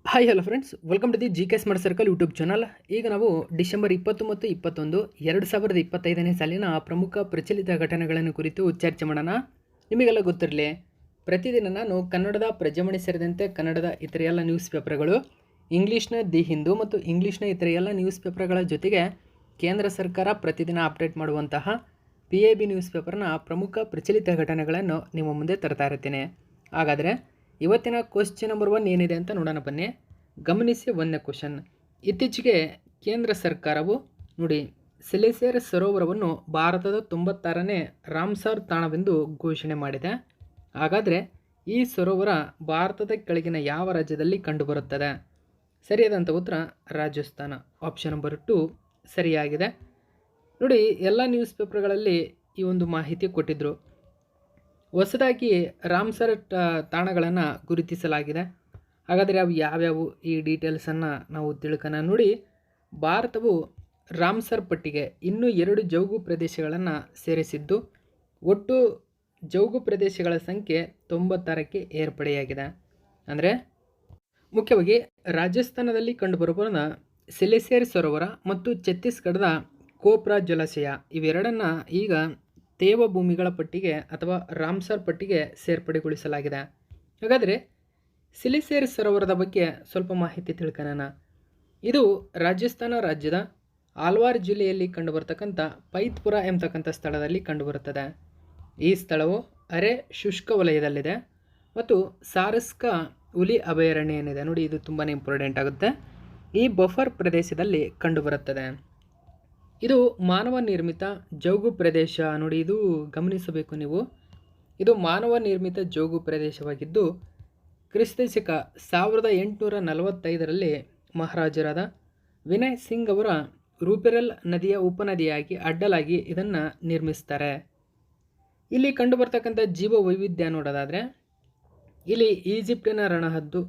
Hi hello friends, welcome to the G K smart circle YouTube channel. ಈಗ ನಾವು December 20 ಮತ್ತು 21 2025ನೇ ಸಾಲಿನ ಪ್ರಮುಖ ಪ್ರಚಲಿತ ಘಟನೆಗಳನ್ನು ಕುರಿತು ಚರ್ಚೆ ಮಾಡೋಣ. ನಿಮಗೆಲ್ಲ ಗೊತ್ತಿರಲಿ, ಪ್ರತಿದಿನ ನಾನು ಕನ್ನಡದ ಪ್ರಜಾವಾಣಿ ಸೇರಿದಂತೆ ಕನ್ನಡದ ಇತರ ಎಲ್ಲ ನ್ಯೂಸ್ ಪೇಪರ್ಗಳು, ಇಂಗ್ಲೀಷ್ನ ದಿ ಹಿಂದೂ ಮತ್ತು ಇಂಗ್ಲೀಷ್ನ ಇತರ ಎಲ್ಲ ನ್ಯೂಸ್ ಪೇಪರ್ಗಳ ಜೊತೆಗೆ ಕೇಂದ್ರ ಸರ್ಕಾರ ಪ್ರತಿದಿನ ಅಪ್ಡೇಟ್ ಮಾಡುವಂತಹ PIB ನ್ಯೂಸ್ ಪೇಪರ್ನ ಪ್ರಮುಖ ಪ್ರಚಲಿತ ಘಟನೆಗಳನ್ನು ನಿಮ್ಮ ಮುಂದೆ ತರ್ತಾ ಇರ್ತೀನಿ. ಹಾಗಾದರೆ ಇವತ್ತಿನ ಕ್ವಶ್ಚನ್ ನಂಬರ್ 1 ಏನಿದೆ ಅಂತ ನೋಡೋಣ ಬನ್ನಿ. ಗಮನಿಸಿ 1ನೇ ಕ್ವಶನ್. ಇತ್ತೀಚೆಗೆ ಕೇಂದ್ರ ಸರ್ಕಾರವು ನೋಡಿ ಸಿಲಿಸೇರ್ ಸರೋವರವನ್ನು ಭಾರತದ 96ನೇ ರಾಮ್ಸರ್ ತಾಣವೆಂದು ಘೋಷಣೆ ಮಾಡಿದೆ. ಹಾಗಾದರೆ ಈ ಸರೋವರ ಭಾರತದ ಕೆಳಗಿನ ಯಾವ ರಾಜ್ಯದಲ್ಲಿ ಕಂಡುಬರುತ್ತದೆ? ಸರಿಯಾದಂಥ ಉತ್ತರ ರಾಜಸ್ಥಾನ. ಆಪ್ಷನ್ ನಂಬರ್ 2 ಸರಿಯಾಗಿದೆ. ನೋಡಿ, ಎಲ್ಲ ನ್ಯೂಸ್ ಪೇಪರ್ಗಳಲ್ಲಿ ಈ ಒಂದು ಮಾಹಿತಿ ಕೊಟ್ಟಿದ್ದರು. ಹೊಸದಾಗಿ ರಾಮ್ಸರ್ ತಾಣಗಳನ್ನು ಗುರುತಿಸಲಾಗಿದೆ. ಹಾಗಾದರೆ ಅವು ಯಾವ್ಯಾವು, ಈ ಡೀಟೇಲ್ಸನ್ನು ನಾವು ತಿಳ್ಕೋಣ. ನೋಡಿ, ಭಾರತವು ರಾಮ್ಸರ್ ಪಟ್ಟಿಗೆ ಇನ್ನೂ 2 ಜೌಗು ಪ್ರದೇಶಗಳನ್ನು ಸೇರಿಸಿದ್ದು ಒಟ್ಟು ಜೌಗು ಪ್ರದೇಶಗಳ ಸಂಖ್ಯೆ 96ಕ್ಕೆ ಏರ್ಪಡೆಯಾಗಿದೆ. ಅಂದರೆ ಮುಖ್ಯವಾಗಿ ರಾಜಸ್ಥಾನದಲ್ಲಿ ಕಂಡುಬರುವ ಸಿಲಿಸೇರ್ ಸರೋವರ ಮತ್ತು ಛತ್ತೀಸ್ಗಢದ ಕೋಪ್ರಾ ಜಲಾಶಯ ಇವೆರಡನ್ನು ಈಗ ತೇವಭೂಮಿಗಳ ಪಟ್ಟಿಗೆ ಅಥವಾ ರಾಮ್ಸರ್ ಪಟ್ಟಿಗೆ ಸೇರ್ಪಡೆಗೊಳಿಸಲಾಗಿದೆ. ಹಾಗಾದರೆ ಸಿಲಿಸೇರ್ ಸರೋವರದ ಬಗ್ಗೆ ಸ್ವಲ್ಪ ಮಾಹಿತಿ ತಿಳ್ಕೊಳ್ಳೋಣ. ಇದು ರಾಜಸ್ಥಾನ ರಾಜ್ಯದ ಆಲ್ವಾರ್ ಜಿಲ್ಲೆಯಲ್ಲಿ ಕಂಡುಬರ್ತಕ್ಕಂಥ ಪೈತ್ಪುರ ಎಂಬತಕ್ಕಂಥ ಸ್ಥಳದಲ್ಲಿ ಕಂಡುಬರುತ್ತದೆ. ಈ ಸ್ಥಳವು ಅರೆ ಶುಷ್ಕ ವಲಯದಲ್ಲಿದೆ ಮತ್ತು ಸಾರಸ್ಕ ಹುಲಿ ಅಭಯಾರಣ್ಯ ಏನಿದೆ ನೋಡಿ, ಇದು ತುಂಬಾ ಇಂಪಾರ್ಟೆಂಟ್ ಆಗುತ್ತೆ. ಈ ಬಫರ್ ಪ್ರದೇಶದಲ್ಲಿ ಕಂಡುಬರುತ್ತದೆ. ಇದು ಮಾನವ ನಿರ್ಮಿತ ಜೌಗು ಪ್ರದೇಶ. ನೋಡಿ, ಇದು ಗಮನಿಸಬೇಕು ನೀವು. ಇದು ಮಾನವ ನಿರ್ಮಿತ ಜೌಗು ಪ್ರದೇಶವಾಗಿದ್ದು ಕ್ರಿಸ್ತಶಕ 1845ರಲ್ಲಿ ಮಹಾರಾಜರಾದ ವಿನಯ್ ಸಿಂಗ್ ಅವರ ರೂಪೆರಲ್ ನದಿಯ ಉಪನದಿಯಾಗಿ ಅಡ್ಡಲಾಗಿ ಇದನ್ನು ನಿರ್ಮಿಸ್ತಾರೆ. ಇಲ್ಲಿ ಕಂಡುಬರ್ತಕ್ಕಂಥ ಜೀವ ವೈವಿಧ್ಯ ನೋಡೋದಾದರೆ ಇಲ್ಲಿ ಈಜಿಪ್ಟಿನ ರಣಹದ್ದು,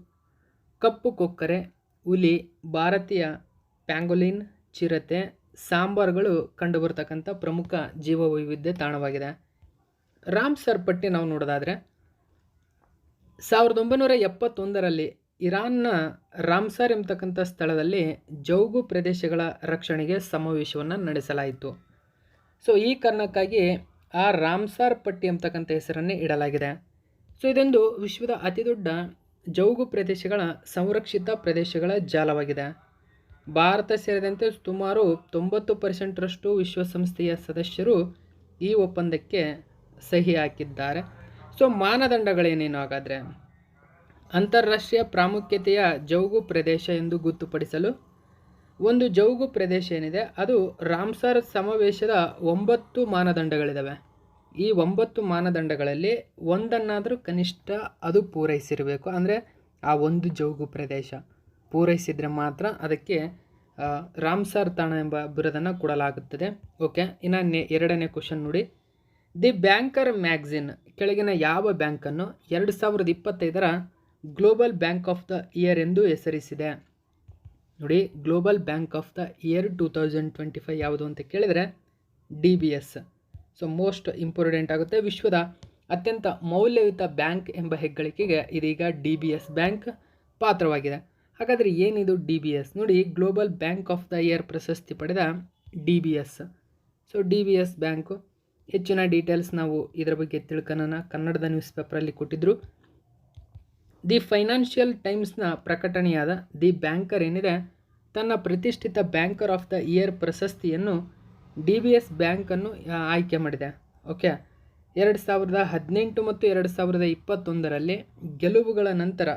ಕಪ್ಪು ಕೊಕ್ಕರೆ, ಹುಲಿ, ಭಾರತೀಯ ಪ್ಯಾಂಗೋಲಿನ್, ಚಿರತೆ, ಸಾಂಬಾರ್ಗಳು ಕಂಡುಬರ್ತಕ್ಕಂಥ ಪ್ರಮುಖ ಜೀವ ವೈವಿಧ್ಯ ತಾಣವಾಗಿದೆ. ರಾಮ್ಸರ್ ಪಟ್ಟಿ ನಾವು ನೋಡೋದಾದರೆ 1971ರಲ್ಲಿ ಇರಾನ್ನ ರಾಮ್ಸರ್ ಎಂಬತಕ್ಕಂಥ ಸ್ಥಳದಲ್ಲಿ ಜೌಗು ಪ್ರದೇಶಗಳ ರಕ್ಷಣೆಗೆ ಸಮಾವೇಶವನ್ನು ನಡೆಸಲಾಯಿತು. ಸೊ ಈ ಕಾರಣಕ್ಕಾಗಿ ಆ ರಾಮ್ಸರ್ ಪಟ್ಟಿ ಎಂಬತಕ್ಕಂಥ ಹೆಸರನ್ನೇ ಇಡಲಾಗಿದೆ. ಸೊ ಇದೊಂದು ವಿಶ್ವದ ಅತಿದೊಡ್ಡ ಜೌಗು ಪ್ರದೇಶಗಳ ಸಂರಕ್ಷಿತ ಪ್ರದೇಶಗಳ ಜಾಲವಾಗಿದೆ. ಭಾರತ ಸೇರಿದಂತೆ ಸುಮಾರು 90%ರಷ್ಟು ವಿಶ್ವಸಂಸ್ಥೆಯ ಸದಸ್ಯರು ಈ ಒಪ್ಪಂದಕ್ಕೆ ಸಹಿ ಹಾಕಿದ್ದಾರೆ. ಸೊ ಮಾನದಂಡಗಳೇನೇನು? ಹಾಗಾದರೆ ಅಂತಾರಾಷ್ಟ್ರೀಯ ಪ್ರಾಮುಖ್ಯತೆಯ ಜೌಗು ಪ್ರದೇಶ ಎಂದು ಗೊತ್ತುಪಡಿಸಲು ಒಂದು ಜೌಗು ಪ್ರದೇಶ ಏನಿದೆ ಅದು ರಾಮ್ಸರ್ ಸಮಾವೇಶದ 9 ಮಾನದಂಡಗಳಿದ್ದಾವೆ. ಈ 9 ಮಾನದಂಡಗಳಲ್ಲಿ ಒಂದನ್ನಾದರೂ ಕನಿಷ್ಠ ಅದು ಪೂರೈಸಿರಬೇಕು. ಅಂದರೆ ಆ ಒಂದು ಜೌಗು ಪ್ರದೇಶ ಪೂರೈಸಿದರೆ ಮಾತ್ರ ಅದಕ್ಕೆ ರಾಮ್ಸರ್ ತಾಣ ಎಂಬ ಬಿರುದನ್ನು ಕೊಡಲಾಗುತ್ತದೆ. ಓಕೆ, ಇನ್ನು 2ನೇ ಕ್ವಶನ್ ನೋಡಿ. ದಿ ಬ್ಯಾಂಕರ್ ಮ್ಯಾಗಝಿನ್ ಕೆಳಗಿನ ಯಾವ ಬ್ಯಾಂಕನ್ನು 2025ರ global bank of the year ಎಂದು ಹೆಸರಿಸಿದೆ? ನೋಡಿ, global bank of the year 2025 ಯಾವುದು ಅಂತ ಕೇಳಿದರೆ DBS. ಸೊ ಮೋಸ್ಟ್ ಇಂಪಾರ್ಟೆಂಟ್ ಆಗುತ್ತೆ. ವಿಶ್ವದ ಅತ್ಯಂತ ಮೌಲ್ಯಯುತ ಬ್ಯಾಂಕ್ ಎಂಬ ಹೆಗ್ಗಳಿಕೆಗೆ ಇದೀಗ DBS ಬ್ಯಾಂಕ್ ಪಾತ್ರವಾಗಿದೆ. ಹಾಗಾದರೆ ಏನಿದು DBS? ನೋಡಿ, global bank of the year ಪ್ರಶಸ್ತಿ ಪಡೆದ DBS. ಸೊ DBS ಬ್ಯಾಂಕು ಹೆಚ್ಚಿನ ಡೀಟೇಲ್ಸ್ ನಾವು ಇದರ ಬಗ್ಗೆ ತಿಳ್ಕೊಳ್ಳೋಣ. ಕನ್ನಡದ ನ್ಯೂಸ್ ಪೇಪರಲ್ಲಿ ಕೊಟ್ಟಿದ್ದರು. ದಿ ಫೈನಾನ್ಷಿಯಲ್ ಟೈಮ್ಸ್ನ ಪ್ರಕಟಣೆಯಾದ ದಿ ಬ್ಯಾಂಕರ್ ಏನಿದೆ ತನ್ನ ಪ್ರತಿಷ್ಠಿತ ಬ್ಯಾಂಕರ್ ಆಫ್ ದ ಇಯರ್ ಪ್ರಶಸ್ತಿಯನ್ನು DBS ಬ್ಯಾಂಕನ್ನು ಆಯ್ಕೆ ಮಾಡಿದೆ. ಓಕೆ, 2018 ಮತ್ತು 2021ರಲ್ಲಿ ಗೆಲುವುಗಳ ನಂತರ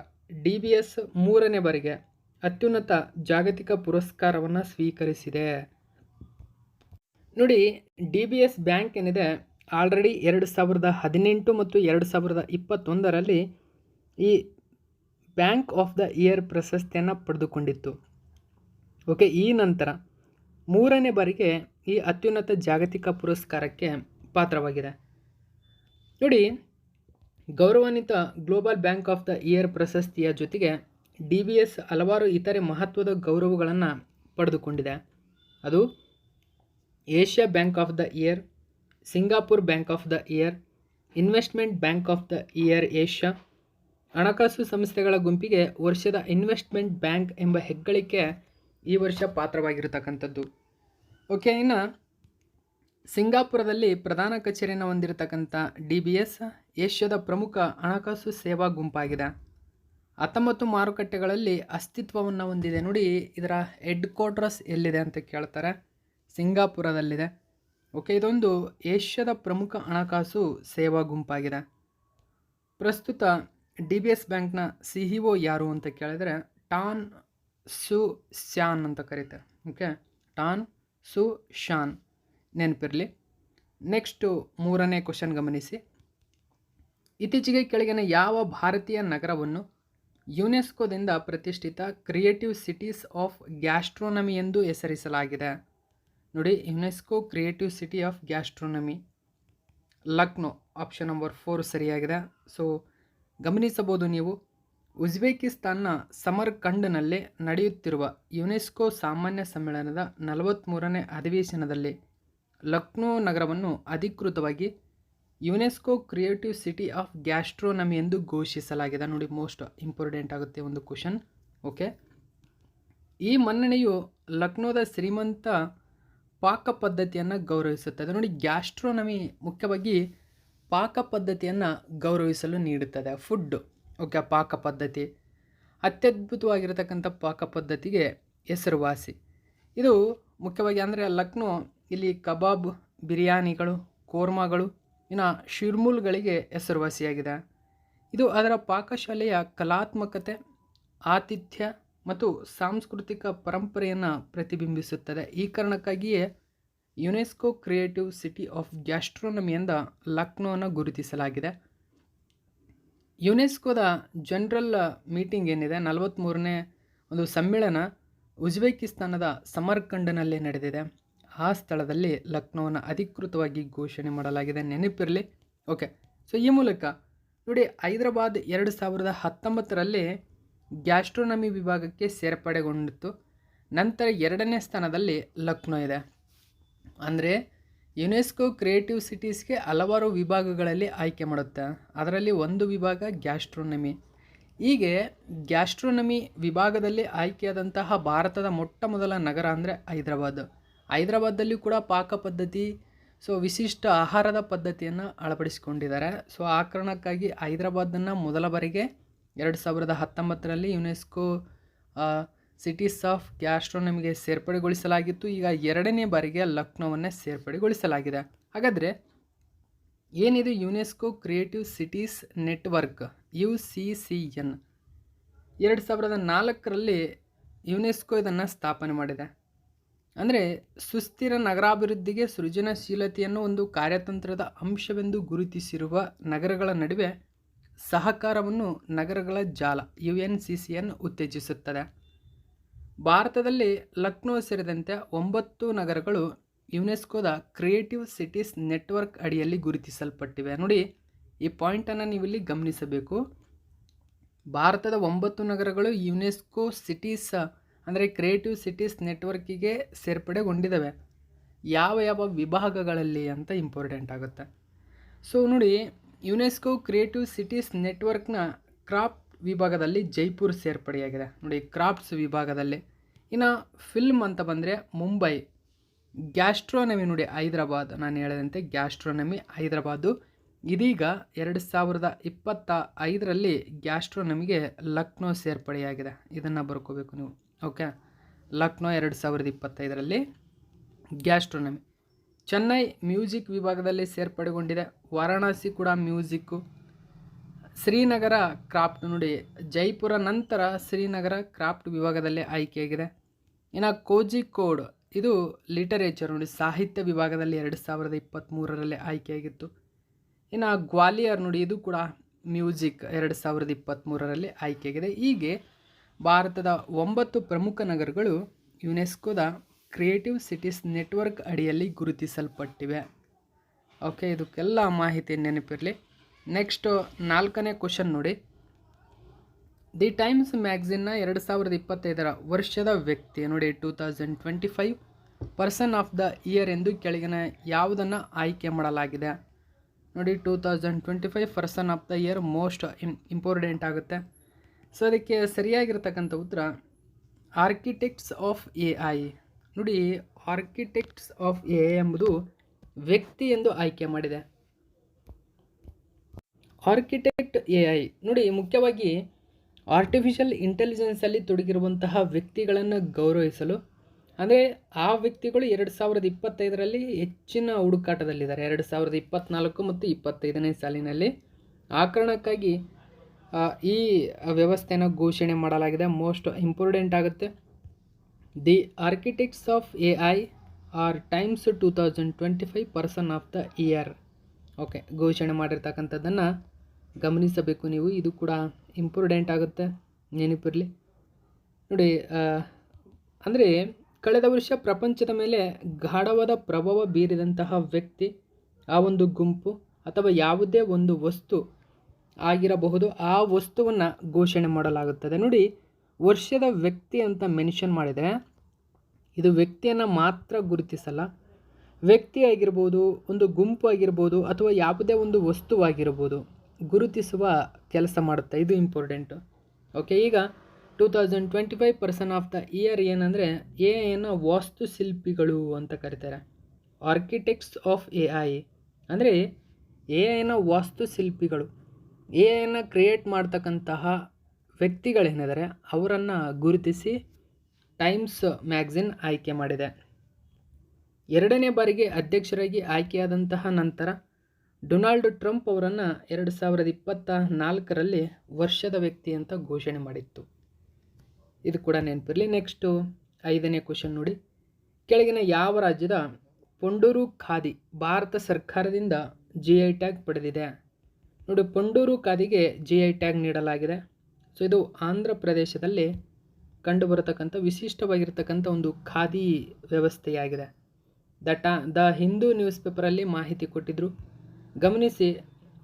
DBS 3ನೇ ಬಾರಿಗೆ ಅತ್ಯುನ್ನತ ಜಾಗತಿಕ ಪುರಸ್ಕಾರವನ್ನು ಸ್ವೀಕರಿಸಿದೆ. ನೋಡಿ, DBS ಬ್ಯಾಂಕ್ ಏನಿದೆ ಆಲ್ರೆಡಿ 2018 ಮತ್ತು 2021ರಲ್ಲಿ ಈ ಬ್ಯಾಂಕ್ ಆಫ್ ದ ಇಯರ್ ಪ್ರಶಸ್ತಿಯನ್ನು ಪಡೆದುಕೊಂಡಿತ್ತು. ಓಕೆ, ಈ ನಂತರ 3ನೇ ಬಾರಿಗೆ ಈ ಅತ್ಯುನ್ನತ ಜಾಗತಿಕ ಪುರಸ್ಕಾರಕ್ಕೆ ಪಾತ್ರವಾಗಿದೆ. ನೋಡಿ, ಗೌರವಾನ್ವಿತ global bank of the year ಪ್ರಶಸ್ತಿಯ ಜೊತೆಗೆ DBS ಹಲವಾರು ಇತರೆ ಮಹತ್ವದ ಗೌರವಗಳನ್ನು ಪಡೆದುಕೊಂಡಿದೆ. ಅದು Asia bank of the year, Singapore bank of the year, investment bank of the year Asia, ಹಣಕಾಸು ಸಂಸ್ಥೆಗಳ ಗುಂಪಿಗೆ ವರ್ಷದ ಇನ್ವೆಸ್ಟ್ಮೆಂಟ್ ಬ್ಯಾಂಕ್ ಎಂಬ ಹೆಗ್ಗಳಿಕೆ ಈ ವರ್ಷ ಪಾತ್ರವಾಗಿರತಕ್ಕಂಥದ್ದು. ಓಕೆ, ಇನ್ನು ಸಿಂಗಾಪುರದಲ್ಲಿ ಪ್ರಧಾನ ಕಚೇರಿಯನ್ನು ಹೊಂದಿರತಕ್ಕಂಥ DBS ಏಷ್ಯಾದ ಪ್ರಮುಖ ಹಣಕಾಸು ಸೇವಾ ಗುಂಪಾಗಿದೆ. 19 ಮಾರುಕಟ್ಟೆಗಳಲ್ಲಿ ಅಸ್ತಿತ್ವವನ್ನು ಹೊಂದಿದೆ. ನೋಡಿ, ಇದರ ಹೆಡ್ ಕ್ವಾರ್ಟರ್ಸ್ ಎಲ್ಲಿದೆ ಅಂತ ಕೇಳ್ತಾರೆ. ಸಿಂಗಾಪುರದಲ್ಲಿದೆ. ಓಕೆ, ಇದೊಂದು ಏಷ್ಯಾದ ಪ್ರಮುಖ ಹಣಕಾಸು ಸೇವಾ ಗುಂಪಾಗಿದೆ. ಪ್ರಸ್ತುತ DBS ಬ್ಯಾಂಕ್ನ CEO ಯಾರು ಅಂತ ಕೇಳಿದರೆ ಟಾನ್ ಸು ಶ್ಯಾನ್ ಅಂತ ಕರೀತಾರೆ. ಓಕೆ, ಟಾನ್ ಸು ಶಾನ್ ನೆನಪಿರಲಿ. ನೆಕ್ಸ್ಟು 3ನೇ ಕ್ವಶನ್ ಗಮನಿಸಿ. ಇತ್ತೀಚೆಗೆ ಕೆಳಗಿನ ಯಾವ ಭಾರತೀಯ ನಗರವನ್ನು ಯುನೆಸ್ಕೋದಿಂದ ಪ್ರತಿಷ್ಠಿತ ಕ್ರಿಯೇಟಿವ್ ಸಿಟೀಸ್ ಆಫ್ ಗ್ಯಾಸ್ಟ್ರೋನಮಿ ಎಂದು ಹೆಸರಿಸಲಾಗಿದೆ? ನೋಡಿ, UNESCO creative city of gastronomy Lucknow, option number 4 ಸರಿಯಾಗಿದೆ. ಸೊ ಗಮನಿಸಬಹುದು ನೀವು, ಉಜ್ಬೇಕಿಸ್ತಾನ್ನ ಸಮರ್ಕಂಡ್ನಲ್ಲಿ ನಡೆಯುತ್ತಿರುವ ಯುನೆಸ್ಕೋ ಸಾಮಾನ್ಯ ಸಮ್ಮೇಳನದ 43ನೇ ಅಧಿವೇಶನದಲ್ಲಿ ಲಕ್ನೋ ನಗರವನ್ನು ಅಧಿಕೃತವಾಗಿ ಯುನೆಸ್ಕೋ ಕ್ರಿಯೇಟಿವ್ ಸಿಟಿ ಆಫ್ ಗ್ಯಾಸ್ಟ್ರೋನಮಿ ಎಂದು ಘೋಷಿಸಲಾಗಿದೆ. ನೋಡಿ, ಮೋಸ್ಟ್ ಇಂಪಾರ್ಟೆಂಟ್ ಆಗುತ್ತೆ ಒಂದು ಕ್ವಶನ್. ಓಕೆ, ಈ ಮನ್ನಣೆಯು ಲಕ್ನೋದ ಶ್ರೀಮಂತ ಪಾಕ ಪದ್ಧತಿಯನ್ನು ಗೌರವಿಸುತ್ತದೆ. ನೋಡಿ, ಗ್ಯಾಸ್ಟ್ರೋನಮಿ ಮುಖ್ಯವಾಗಿ ಪಾಕ ಪದ್ಧತಿಯನ್ನು ಗೌರವಿಸಲು ನೀಡುತ್ತದೆ. ಫುಡ್ಡು, ಓಕೆ, ಪಾಕ ಪದ್ಧತಿ ಅತ್ಯದ್ಭುತವಾಗಿರತಕ್ಕಂಥ ಪಾಕ ಪದ್ಧತಿಗೆ ಹೆಸರುವಾಸಿ. ಇದು ಮುಖ್ಯವಾಗಿ ಅಂದರೆ ಲಕ್ನೋ ಇಲ್ಲಿ ಕಬಾಬ್, ಬಿರಿಯಾನಿಗಳು, ಕೋರ್ಮಾಗಳು, ಇನ್ನು ಶಿರ್ಮುಲ್ಗಳಿಗೆ ಹೆಸರುವಾಸಿಯಾಗಿದೆ. ಇದು ಅದರ ಪಾಕಶಾಲೆಯ ಕಲಾತ್ಮಕತೆ, ಆತಿಥ್ಯ ಮತ್ತು ಸಾಂಸ್ಕೃತಿಕ ಪರಂಪರೆಯನ್ನು ಪ್ರತಿಬಿಂಬಿಸುತ್ತದೆ. ಈ ಕಾರಣಕ್ಕಾಗಿಯೇ ಯುನೆಸ್ಕೋ ಕ್ರಿಯೇಟಿವ್ ಸಿಟಿ ಆಫ್ ಗ್ಯಾಸ್ಟ್ರೋನಮಿಯಿಂದ ಲಕ್ನೋನ ಗುರುತಿಸಲಾಗಿದೆ. ಯುನೆಸ್ಕೋದ ಜನರಲ್ ಮೀಟಿಂಗ್ ಏನಿದೆ, 43ನೇ ಒಂದು ಸಮ್ಮೇಳನ ಉಜ್ಬೇಕಿಸ್ತಾನದ ಸಮರ್ಕಂಡ್ನಲ್ಲಿ ನಡೆದಿದೆ. ಆ ಸ್ಥಳದಲ್ಲಿ ಲಕ್ನೋವನ್ನು ಅಧಿಕೃತವಾಗಿ ಘೋಷಣೆ ಮಾಡಲಾಗಿದೆ, ನೆನಪಿರಲಿ. ಓಕೆ, ಸೊ ಈ ಮೂಲಕ ನೋಡಿ, ಹೈದರಾಬಾದ್ 2019ರಲ್ಲಿ ಗ್ಯಾಸ್ಟ್ರೋನಮಿ ವಿಭಾಗಕ್ಕೆ ಸೇರ್ಪಡೆಗೊಂಡಿತ್ತು. ನಂತರ 2ನೇ ಸ್ಥಾನದಲ್ಲಿ ಲಕ್ನೋ ಇದೆ. ಅಂದರೆ ಯುನೆಸ್ಕೋ ಕ್ರಿಯೇಟಿವ್ ಸಿಟೀಸ್ಗೆ ಹಲವಾರು ವಿಭಾಗಗಳಲ್ಲಿ ಆಯ್ಕೆ ಮಾಡುತ್ತೆ. ಅದರಲ್ಲಿ ಒಂದು ವಿಭಾಗ ಗ್ಯಾಸ್ಟ್ರೋನಮಿ. ಹೀಗೆ ಗ್ಯಾಸ್ಟ್ರೋನಮಿ ವಿಭಾಗದಲ್ಲಿ ಆಯ್ಕೆಯಾದಂತಹ ಭಾರತದ ಮೊಟ್ಟ ಮೊದಲ ನಗರ ಅಂದರೆ ಹೈದರಾಬಾದಲ್ಲಿ ಕೂಡ ಪಾಕ ಪದ್ಧತಿ, ಸೊ ವಿಶಿಷ್ಟ ಆಹಾರದ ಪದ್ಧತಿಯನ್ನು ಅಳವಡಿಸಿಕೊಂಡಿದ್ದಾರೆ. ಸೊ ಆ ಕಾರಣಕ್ಕಾಗಿ ಹೈದರಾಬಾದನ್ನು ಮೊದಲ ಬಾರಿಗೆ 2019ರಲ್ಲಿ ಯುನೆಸ್ಕೋ ಸಿಟೀಸ್ ಆಫ್ ಗ್ಯಾಸ್ಟ್ರೋನಮಿಗೆ ಸೇರ್ಪಡೆಗೊಳಿಸಲಾಗಿತ್ತು. ಈಗ 2ನೇ ಬಾರಿಗೆ ಲಕ್ನೋವನ್ನೇ ಸೇರ್ಪಡೆಗೊಳಿಸಲಾಗಿದೆ. ಹಾಗಾದರೆ ಏನಿದು UNESCO creative cities network UCCN? 2004ರಲ್ಲಿ ಯುನೆಸ್ಕೋ ಇದನ್ನು ಸ್ಥಾಪನೆ ಮಾಡಿದೆ. ಅಂದರೆ ಸುಸ್ಥಿರ ನಗರಾಭಿವೃದ್ಧಿಗೆ ಸೃಜನಶೀಲತೆಯನ್ನು ಒಂದು ಕಾರ್ಯತಂತ್ರದ ಅಂಶವೆಂದು ಗುರುತಿಸಿರುವ ನಗರಗಳ ನಡುವೆ ಸಹಕಾರವನ್ನು ನಗರಗಳ ಜಾಲ UNCCN ಉತ್ತೇಜಿಸುತ್ತದೆ. ಭಾರತದಲ್ಲಿ ಲಕ್ನೋ ಸೇರಿದಂತೆ 9 ನಗರಗಳು ಯುನೆಸ್ಕೋದ ಕ್ರಿಯೇಟಿವ್ ಸಿಟೀಸ್ ನೆಟ್ವರ್ಕ್ ಅಡಿಯಲ್ಲಿ ಗುರುತಿಸಲ್ಪಟ್ಟಿವೆ. ನೋಡಿ, ಈ ಪಾಯಿಂಟನ್ನು ನೀವಿಲ್ಲಿ ಗಮನಿಸಬೇಕು. ಭಾರತದ 9 ನಗರಗಳು ಯುನೆಸ್ಕೋ ಸಿಟೀಸ್ ಅಂದರೆ ಕ್ರಿಯೇಟಿವ್ ಸಿಟೀಸ್ ನೆಟ್ವರ್ಕಿಗೆ ಸೇರ್ಪಡೆಗೊಂಡಿದ್ದಾವೆ. ಯಾವ ವಿಭಾಗಗಳಲ್ಲಿ ಅಂತ ಇಂಪಾರ್ಟೆಂಟ್ ಆಗುತ್ತೆ. ಸೊ ನೋಡಿ, ಯುನೆಸ್ಕೋ ಕ್ರಿಯೇಟಿವ್ ಸಿಟೀಸ್ ನೆಟ್ವರ್ಕ್ನ ಕ್ರಾಫ್ಟ್ ವಿಭಾಗದಲ್ಲಿ ಜೈಪುರ್ ಸೇರ್ಪಡೆಯಾಗಿದೆ. ನೋಡಿ, ಕ್ರಾಫ್ಟ್ಸ್ ವಿಭಾಗದಲ್ಲಿ. ಇನ್ನು ಫಿಲ್ಮ್ ಅಂತ ಬಂದರೆ ಮುಂಬೈ. ಗ್ಯಾಸ್ಟ್ರೋನಮಿ ನೋಡಿ ಹೈದರಾಬಾದ್, ನಾನು ಹೇಳಿದಂತೆ ಗ್ಯಾಸ್ಟ್ರೋನಮಿ ಹೈದರಾಬಾದು. ಇದೀಗ 2025ರಲ್ಲಿ ಗ್ಯಾಸ್ಟ್ರೋನಮಿಗೆ ಲಕ್ನೋ ಸೇರ್ಪಡೆಯಾಗಿದೆ. ಇದನ್ನು ಬರ್ಕೋಬೇಕು ನೀವು. ಓಕೆ, ಲಕ್ನೋ 2025ರಲ್ಲಿ ಗ್ಯಾಸ್ಟ್ರೋನಮಿ. ಚೆನ್ನೈ ಮ್ಯೂಸಿಕ್ ವಿಭಾಗದಲ್ಲಿ ಸೇರ್ಪಡೆಗೊಂಡಿದೆ. ವಾರಾಣಸಿ ಕೂಡ ಮ್ಯೂಸಿಕ್ಕು. ಶ್ರೀನಗರ ಕ್ರಾಫ್ಟ್ ನೋಡಿ, ಜೈಪುರ ನಂತರ ಶ್ರೀನಗರ ಕ್ರಾಫ್ಟ್ ವಿಭಾಗದಲ್ಲಿ ಆಯ್ಕೆಯಾಗಿದೆ. ಇನ್ನು ಕೋಜಿಕೋಡ್ ಇದು ಲಿಟರೇಚರ್ ನೋಡಿ, ಸಾಹಿತ್ಯ ವಿಭಾಗದಲ್ಲಿ 2023ರಲ್ಲಿ ಆಯ್ಕೆಯಾಗಿತ್ತು. ಇನ್ನು ಗ್ವಾಲಿಯರ್ ನೋಡಿ, ಇದು ಕೂಡ ಮ್ಯೂಸಿಕ್ 2023ರಲ್ಲಿ ಆಯ್ಕೆಯಾಗಿದೆ. ಹೀಗೆ ಭಾರತದ 9 ಪ್ರಮುಖ ನಗರಗಳು ಯುನೆಸ್ಕೋದ ಕ್ರಿಯೇಟಿವ್ ಸಿಟೀಸ್ ನೆಟ್ವರ್ಕ್ ಅಡಿಯಲ್ಲಿ ಗುರುತಿಸಲ್ಪಟ್ಟಿವೆ. ಓಕೆ, ಇದಕ್ಕೆಲ್ಲ ಮಾಹಿತಿ ನೆನಪಿರಲಿ. ನೆಕ್ಸ್ಟು 4ನೇ ಕ್ವಶನ್ ನೋಡಿ. ದಿ ಟೈಮ್ಸ್ ಮ್ಯಾಗ್ಝಿನ್ನ 2025ರ ವರ್ಷದ ವ್ಯಕ್ತಿ ನೋಡಿ, 2025 ಪರ್ಸನ್ ಆಫ್ ದ ಇಯರ್ ಎಂದು ಕೆಳಗಿನ ಯಾವುದನ್ನು ಆಯ್ಕೆ ಮಾಡಲಾಗಿದೆ? ನೋಡಿ 2025 person of the year most important ಆಗುತ್ತೆ. ಸೊ ಅದಕ್ಕೆ ಸರಿಯಾಗಿರ್ತಕ್ಕಂಥ ಉತ್ತರ ಆರ್ಕಿಟೆಕ್ಟ್ಸ್ ಆಫ್ ಎ ಐ. ನೋಡಿ, ಆರ್ಕಿಟೆಕ್ಟ್ಸ್ ಆಫ್ ಎ ಐ ಎಂಬುದು ವ್ಯಕ್ತಿ ಎಂದು ಆಯ್ಕೆ ಮಾಡಿದೆ. ಆರ್ಕಿಟೆಕ್ಟ್ ಎ ಐ ನೋಡಿ, ಮುಖ್ಯವಾಗಿ ಆರ್ಟಿಫಿಷಿಯಲ್ ಇಂಟೆಲಿಜೆನ್ಸಲ್ಲಿ ತೊಡಗಿರುವಂತಹ ವ್ಯಕ್ತಿಗಳನ್ನು ಗೌರವಿಸಲು, ಅಂದರೆ ಆ ವ್ಯಕ್ತಿಗಳು 2025ರಲ್ಲಿ ಹೆಚ್ಚಿನ ಹುಡುಕಾಟದಲ್ಲಿದ್ದಾರೆ. 2024 ಮತ್ತು 25ನೇ ಸಾಲಿನಲ್ಲಿ ಆ ಕಾರಣಕ್ಕಾಗಿ ಈ ವ್ಯವಸ್ಥೆಯನ್ನು ಘೋಷಣೆ ಮಾಡಲಾಗಿದೆ. ಮೋಸ್ಟ್ ಇಂಪಾರ್ಟೆಂಟ್ ಆಗುತ್ತೆ. The architects of A I R times 2025 person of the year. Okay, ಘೋಷಣೆ ಮಾಡಿರ್ತಕ್ಕಂಥದ್ದನ್ನು ಗಮನಿಸಬೇಕು ನೀವು. ಇದು ಕೂಡ ಇಂಪಾರ್ಟೆಂಟ್ ಆಗುತ್ತೆ, ನೆನಪಿರಲಿ. ನೋಡಿ, ಅಂದರೆ ಕಳೆದ ವರ್ಷ ಪ್ರಪಂಚದ ಮೇಲೆ ಗಾಢವಾದ ಪ್ರಭಾವ ಬೀರಿದಂತಹ ವ್ಯಕ್ತಿ, ಆ ಒಂದು ಗುಂಪು ಅಥವಾ ಯಾವುದೇ ಒಂದು ವಸ್ತು ಆಗಿರಬಹುದು, ಆ ವಸ್ತುವನ್ನು ಘೋಷಣೆ ಮಾಡಲಾಗುತ್ತದೆ. ನೋಡಿ, ವರ್ಷದ ವ್ಯಕ್ತಿ ಅಂತ ಮೆನ್ಷನ್ ಮಾಡಿದರೆ ಇದು ವ್ಯಕ್ತಿಯನ್ನು ಮಾತ್ರ ಗುರುತಿಸಲ್ಲ. ವ್ಯಕ್ತಿ ಆಗಿರ್ಬೋದು, ಒಂದು ಗುಂಪು ಆಗಿರ್ಬೋದು, ಅಥವಾ ಯಾವುದೇ ಒಂದು ವಸ್ತುವಾಗಿರ್ಬೋದು, ಗುರುತಿಸುವ ಕೆಲಸ ಮಾಡುತ್ತೆ. ಇದು ಇಂಪಾರ್ಟೆಂಟು. ಓಕೆ, ಈಗ 2025 ಪರ್ಸನ್ ಆಫ್ ದ ಇಯರ್ ಏನಂದರೆ ಎ ಐನ ವಾಸ್ತುಶಿಲ್ಪಿಗಳು ಅಂತ ಕರೀತಾರೆ. ಆರ್ಕಿಟೆಕ್ಟ್ಸ್ ಆಫ್ ಎ ಐ ಅಂದರೆ ಎ ಐನ ವಾಸ್ತುಶಿಲ್ಪಿಗಳು. ಎ ಐನ ಕ್ರಿಯೇಟ್ ಮಾಡ್ತಕ್ಕಂತಹ ವ್ಯಕ್ತಿಗಳೇನಿದ್ದಾರೆ ಅವರನ್ನು ಗುರುತಿಸಿ ಟೈಮ್ಸ್ ಮ್ಯಾಗಝಿನ್ ಆಯ್ಕೆ ಮಾಡಿದೆ. 2ನೇ ಬಾರಿಗೆ ಅಧ್ಯಕ್ಷರಾಗಿ ಆಯ್ಕೆಯಾದಂತಹ ನಂತರ ಡೊನಾಲ್ಡ್ ಟ್ರಂಪ್ ಅವರನ್ನು 2024ರಲ್ಲಿ ವರ್ಷದ ವ್ಯಕ್ತಿ ಅಂತ ಘೋಷಣೆ ಮಾಡಿತ್ತು. ಇದು ಕೂಡ ನೆನಪಿರಲಿ. ನೆಕ್ಸ್ಟು 5ನೇ ಕ್ವಶನ್ ನೋಡಿ, ಕೆಳಗಿನ ಯಾವ ರಾಜ್ಯದ ಪೊಂಡೂರು ಖಾದಿ ಭಾರತ ಸರ್ಕಾರದಿಂದ GI ಟ್ಯಾಗ್ ಪಡೆದಿದೆ? ನೋಡಿ, ಪೊಂಡೂರು ಖಾದಿಗೆ GI ಟ್ಯಾಗ್ ನೀಡಲಾಗಿದೆ. ಸೊ ಇದು ಆಂಧ್ರ ಪ್ರದೇಶದಲ್ಲಿ ಕಂಡುಬರತಕ್ಕಂಥ ವಿಶಿಷ್ಟವಾಗಿರ್ತಕ್ಕಂಥ ಒಂದು ಖಾದಿ ವ್ಯವಸ್ಥೆಯಾಗಿದೆ. ದ ಹಿಂದೂ ನ್ಯೂಸ್ ಪೇಪರಲ್ಲಿ ಮಾಹಿತಿ ಕೊಟ್ಟಿದ್ದರು, ಗಮನಿಸಿ.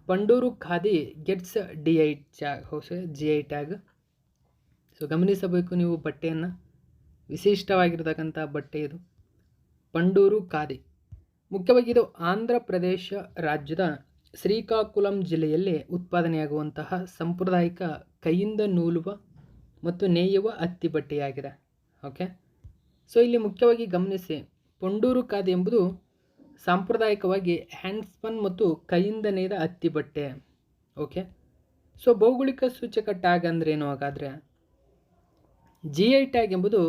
Ponduru khadi gets GI tag. So ಗಮನಿಸಬೇಕು ನೀವು ಬಟ್ಟೆಯನ್ನು, ವಿಶಿಷ್ಟವಾಗಿರ್ತಕ್ಕಂಥ ಬಟ್ಟೆ ಇದು ಪಂಡೂರು ಖಾದಿ. ಮುಖ್ಯವಾಗಿ ಇದು ಆಂಧ್ರ ಪ್ರದೇಶ ರಾಜ್ಯದ ಶ್ರೀಕಾಕುಲಂ ಜಿಲ್ಲೆಯಲ್ಲಿ ಉತ್ಪಾದನೆಯಾಗುವಂತಹ ಸಾಂಪ್ರದಾಯಿಕ ಕೈಯಿಂದ ನೂಲುವ ಮತ್ತು ನೇಯುವ ಹತ್ತಿ ಬಟ್ಟೆಯಾಗಿದೆ. ಓಕೆ, ಸೊ ಇಲ್ಲಿ ಮುಖ್ಯವಾಗಿ ಗಮನಿಸಿ, ಪೊಂಡೂರು ಖಾದಿ ಎಂಬುದು ಸಾಂಪ್ರದಾಯಿಕವಾಗಿ ಹ್ಯಾಂಡ್ಸ್ಪನ್ ಮತ್ತು ಕೈಯಿಂದ ನೇಯ್ದ ಹತ್ತಿ ಬಟ್ಟೆ. ಓಕೆ, ಸೊ ಭೌಗೋಳಿಕ ಸೂಚಕ ಟ್ಯಾಗ್ ಅಂದ್ರೇನು? ಹಾಗಾದರೆ GI ಟ್ಯಾಗ್ ಎಂಬುದು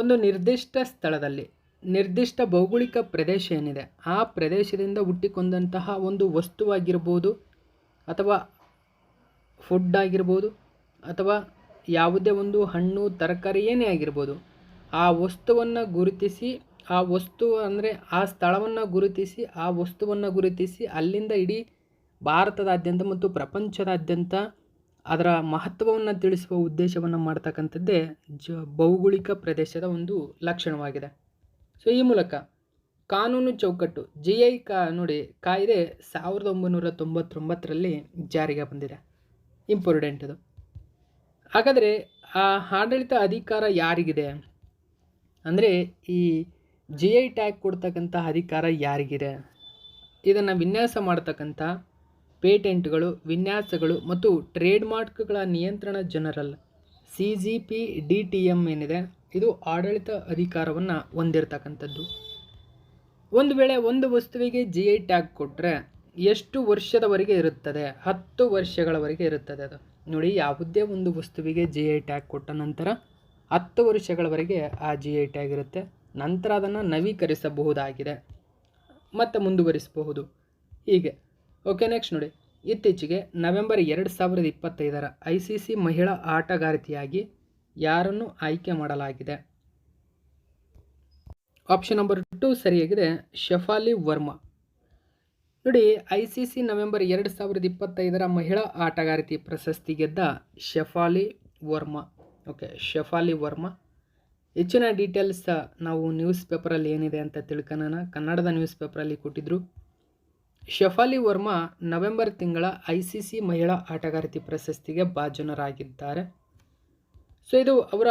ಒಂದು ನಿರ್ದಿಷ್ಟ ಸ್ಥಳದಲ್ಲಿ ನಿರ್ದಿಷ್ಟ ಭೌಗೋಳಿಕ ಪ್ರದೇಶ ಏನಿದೆ ಆ ಪ್ರದೇಶದಿಂದ ಹುಟ್ಟಿಕೊಂಡಂತಹ ಒಂದು ವಸ್ತುವಾಗಿರ್ಬೋದು, ಅಥವಾ ಫುಡ್ ಆಗಿರ್ಬೋದು, ಅಥವಾ ಯಾವುದೇ ಒಂದು ಹಣ್ಣು ತರಕಾರಿ ಏನೇ ಆಗಿರ್ಬೋದು, ಆ ವಸ್ತುವನ್ನು ಗುರುತಿಸಿ, ಆ ವಸ್ತು ಅಂದರೆ ಆ ಸ್ಥಳವನ್ನು ಗುರುತಿಸಿ, ಆ ವಸ್ತುವನ್ನು ಗುರುತಿಸಿ ಅಲ್ಲಿಂದ ಇಡೀ ಭಾರತದಾದ್ಯಂತ ಮತ್ತು ಪ್ರಪಂಚದಾದ್ಯಂತ ಅದರ ಮಹತ್ವವನ್ನು ತಿಳಿಸುವ ಉದ್ದೇಶವನ್ನು ಮಾಡ್ತಕ್ಕಂಥದ್ದೇ ಭೌಗೋಳಿಕ ಪ್ರದೇಶದ ಒಂದು ಲಕ್ಷಣವಾಗಿದೆ. ಸೊ ಈ ಮೂಲಕ ಕಾನೂನು ಚೌಕಟ್ಟು GI ನೋಡಿ, ಕಾಯ್ದೆ 1999ರಲ್ಲಿ ಜಾರಿಗೆ ಬಂದಿದೆ. ಇಂಪಾರ್ಟೆಂಟ್ ಇದು. ಹಾಗಾದರೆ ಆ ಆಡಳಿತ ಅಧಿಕಾರ ಯಾರಿಗಿದೆ ಅಂದರೆ ಈ GI ಟ್ಯಾಗ್ ಕೊಡ್ತಕ್ಕಂಥ ಅಧಿಕಾರ ಯಾರಿಗಿದೆ? ಇದನ್ನು ವಿನ್ಯಾಸ ಮಾಡ್ತಕ್ಕಂಥ ಪೇಟೆಂಟ್ಗಳು, ವಿನ್ಯಾಸಗಳು ಮತ್ತು ಟ್ರೇಡ್ ಮಾರ್ಕ್ಗಳ ನಿಯಂತ್ರಣ ಜನರಲ್ CGPDTM ಏನಿದೆ, ಇದು ಆಡಳಿತ ಅಧಿಕಾರವನ್ನು ಹೊಂದಿರತಕ್ಕಂಥದ್ದು. ಒಂದು ವೇಳೆ ಒಂದು ವಸ್ತುವಿಗೆ GI ಟ್ಯಾಗ್ ಕೊಟ್ಟರೆ ಎಷ್ಟು ವರ್ಷದವರೆಗೆ ಇರುತ್ತದೆ? 10 ವರ್ಷಗಳವರೆಗೆ ಇರುತ್ತದೆ. ಅದು ನೋಡಿ, ಯಾವುದೇ ಒಂದು ವಸ್ತುವಿಗೆ GI ಟ್ಯಾಗ್ ಕೊಟ್ಟ ನಂತರ 10 ವರ್ಷಗಳವರೆಗೆ ಆ GI ಟ್ಯಾಗ್ ಇರುತ್ತೆ. ನಂತರ ಅದನ್ನು ನವೀಕರಿಸಬಹುದಾಗಿದೆ ಮತ್ತು ಮುಂದುವರಿಸಬಹುದು, ಹೀಗೆ. ಓಕೆ, ನೆಕ್ಸ್ಟ್ ನೋಡಿ, ಇತ್ತೀಚೆಗೆ ನವೆಂಬರ್ 2025 ICC ಮಹಿಳಾ ಆಟಗಾರ್ತಿಯಾಗಿ ಯಾರನ್ನು ಆಯ್ಕೆ ಮಾಡಲಾಗಿದೆ? ಆಪ್ಷನ್ ನಂಬರ್ 2 ಸರಿಯಾಗಿದೆ, ಶಫಾಲಿ ವರ್ಮಾ. ನೋಡಿ, ICC ನವೆಂಬರ್ 2025 ಮಹಿಳಾ ಆಟಗಾರ್ತಿ ಪ್ರಶಸ್ತಿ ಗೆದ್ದ ಶಫಾಲಿ ವರ್ಮಾ. ಓಕೆ, ಶಫಾಲಿ ವರ್ಮಾ. ಹೆಚ್ಚಿನ ಡೀಟೇಲ್ಸ್ ನಾವು ನ್ಯೂಸ್ ಪೇಪರಲ್ಲಿ ಏನಿದೆ ಅಂತ ತಿಳ್ಕೊಳ್ಳೋಣ. ಕನ್ನಡದ ನ್ಯೂಸ್ ಪೇಪರಲ್ಲಿ ಕೊಟ್ಟಿದ್ದರು. ಶಫಾಲಿ ವರ್ಮಾ ನವೆಂಬರ್ ತಿಂಗಳ ICC ಮಹಿಳಾ ಆಟಗಾರ್ತಿ ಪ್ರಶಸ್ತಿಗೆ ಭಾಜನರಾಗಿದ್ದಾರೆ. ಸೊ ಇದು ಅವರ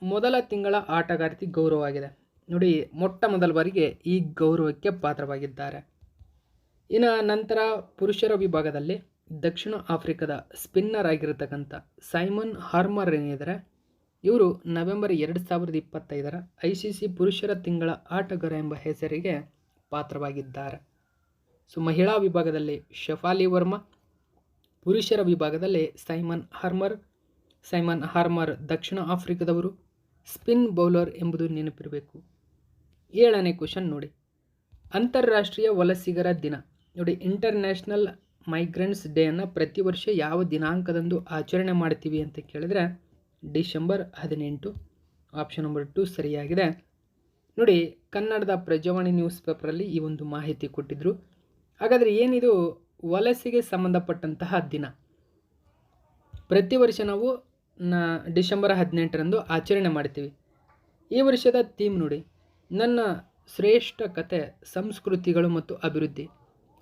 ಮೊದಲ ತಿಂಗಳ ಆಟಗಾರ್ತಿ ಗೌರವವಾಗಿದೆ. ನೋಡಿ, ಮೊಟ್ಟ ಮೊದಲ ಬಾರಿಗೆ ಈ ಗೌರವಕ್ಕೆ ಪಾತ್ರವಾಗಿದ್ದಾರೆ. ಇನ್ನು ನಂತರ ಪುರುಷರ ವಿಭಾಗದಲ್ಲಿ ದಕ್ಷಿಣ ಆಫ್ರಿಕಾದ ಸ್ಪಿನ್ನರ್ ಆಗಿರತಕ್ಕಂಥ ಸೈಮನ್ ಹಾರ್ಮರ್ ಏನಿದ್ದಾರೆ, ಇವರು ನವೆಂಬರ್ 2025 ICC ಪುರುಷರ ತಿಂಗಳ ಆಟಗಾರ ಎಂಬ ಹೆಸರಿಗೆ ಪಾತ್ರವಾಗಿದ್ದಾರೆ. ಸೊ ಮಹಿಳಾ ವಿಭಾಗದಲ್ಲಿ ಶಫಾಲಿ ವರ್ಮಾ, ಪುರುಷರ ವಿಭಾಗದಲ್ಲಿ ಸೈಮನ್ ಹಾರ್ಮರ್ ದಕ್ಷಿಣ ಆಫ್ರಿಕಾದವರು, ಸ್ಪಿನ್ ಬೌಲರ್ ಎಂಬುದು ನೆನಪಿರಬೇಕು. 7ನೇ ಕ್ವಶನ್ ನೋಡಿ, ಅಂತಾರಾಷ್ಟ್ರೀಯ ವಲಸಿಗರ ದಿನ ನೋಡಿ, ಇಂಟರ್ನ್ಯಾಷನಲ್ ಮೈಗ್ರೆಂಟ್ಸ್ ಡೇಯನ್ನು ಪ್ರತಿ ವರ್ಷ ಯಾವ ದಿನಾಂಕದಂದು ಆಚರಣೆ ಮಾಡ್ತೀವಿ ಅಂತ ಕೇಳಿದರೆ ಡಿಸೆಂಬರ್ 18. ಆಪ್ಷನ್ ನಂಬರ್ 2 ಸರಿಯಾಗಿದೆ. ನೋಡಿ, ಕನ್ನಡದ ಪ್ರಜಾವಾಣಿ ನ್ಯೂಸ್ ಪೇಪರಲ್ಲಿ ಈ ಒಂದು ಮಾಹಿತಿ ಕೊಟ್ಟಿದ್ದರು. ಹಾಗಾದರೆ ಏನಿದು ವಲಸೆಗೆ ಸಂಬಂಧಪಟ್ಟಂತಹ ದಿನ? ಪ್ರತಿ ವರ್ಷ ನಾವು ಡಿಸೆಂಬರ್ 18ರಂದು ಆಚರಣೆ ಮಾಡ್ತೀವಿ. ಈ ವರ್ಷದ ಥೀಮ್ ನೋಡಿ, ನನ್ನ ಶ್ರೇಷ್ಠ ಕತೆ, ಸಂಸ್ಕೃತಿಗಳು ಮತ್ತು ಅಭಿವೃದ್ಧಿ,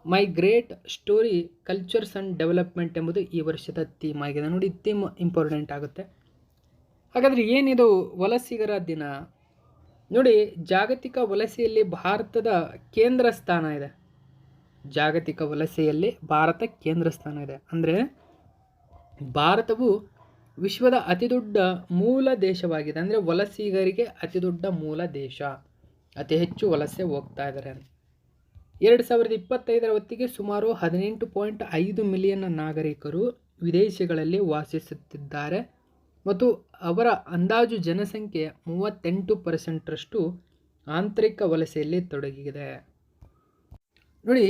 ಮೈ great story, cultures and development ಎಂಬುದು ಈ ವರ್ಷದ ಥೀಮ್ ಆಗಿದೆ. ನೋಡಿ, ಥೀಮ್ ಇಂಪಾರ್ಟೆಂಟ್ ಆಗುತ್ತೆ. ಹಾಗಾದರೆ ಏನಿದು ವಲಸಿಗರ ದಿನ? ನೋಡಿ, ಜಾಗತಿಕ ವಲಸೆಯಲ್ಲಿ ಭಾರತದ ಕೇಂದ್ರ ಸ್ಥಾನ ಇದೆ. ಜಾಗತಿಕ ವಲಸೆಯಲ್ಲಿ ಭಾರತ ಕೇಂದ್ರ ಸ್ಥಾನ ಇದೆ. ಅಂದರೆ ಭಾರತವು ವಿಶ್ವದ ಅತಿದೊಡ್ಡ ಮೂಲ ದೇಶವಾಗಿದೆ. ಅಂದರೆ ವಲಸಿಗರಿಗೆ ಅತಿ ದೊಡ್ಡ ಮೂಲ ದೇಶ, ಅತಿ ಹೆಚ್ಚು ವಲಸೆ ಹೋಗ್ತಾ ಇದ್ದಾರೆ. 2025 ಹೊತ್ತಿಗೆ ಸುಮಾರು 18.5 ಮಿಲಿಯನ್ ನಾಗರಿಕರು ವಿದೇಶಗಳಲ್ಲಿ ವಾಸಿಸುತ್ತಿದ್ದಾರೆ ಮತ್ತು ಅವರ ಅಂದಾಜು ಜನಸಂಖ್ಯೆ 38%ರಷ್ಟು ಆಂತರಿಕ ವಲಸೆಯಲ್ಲಿ ತೊಡಗಿದೆ. ನೋಡಿ,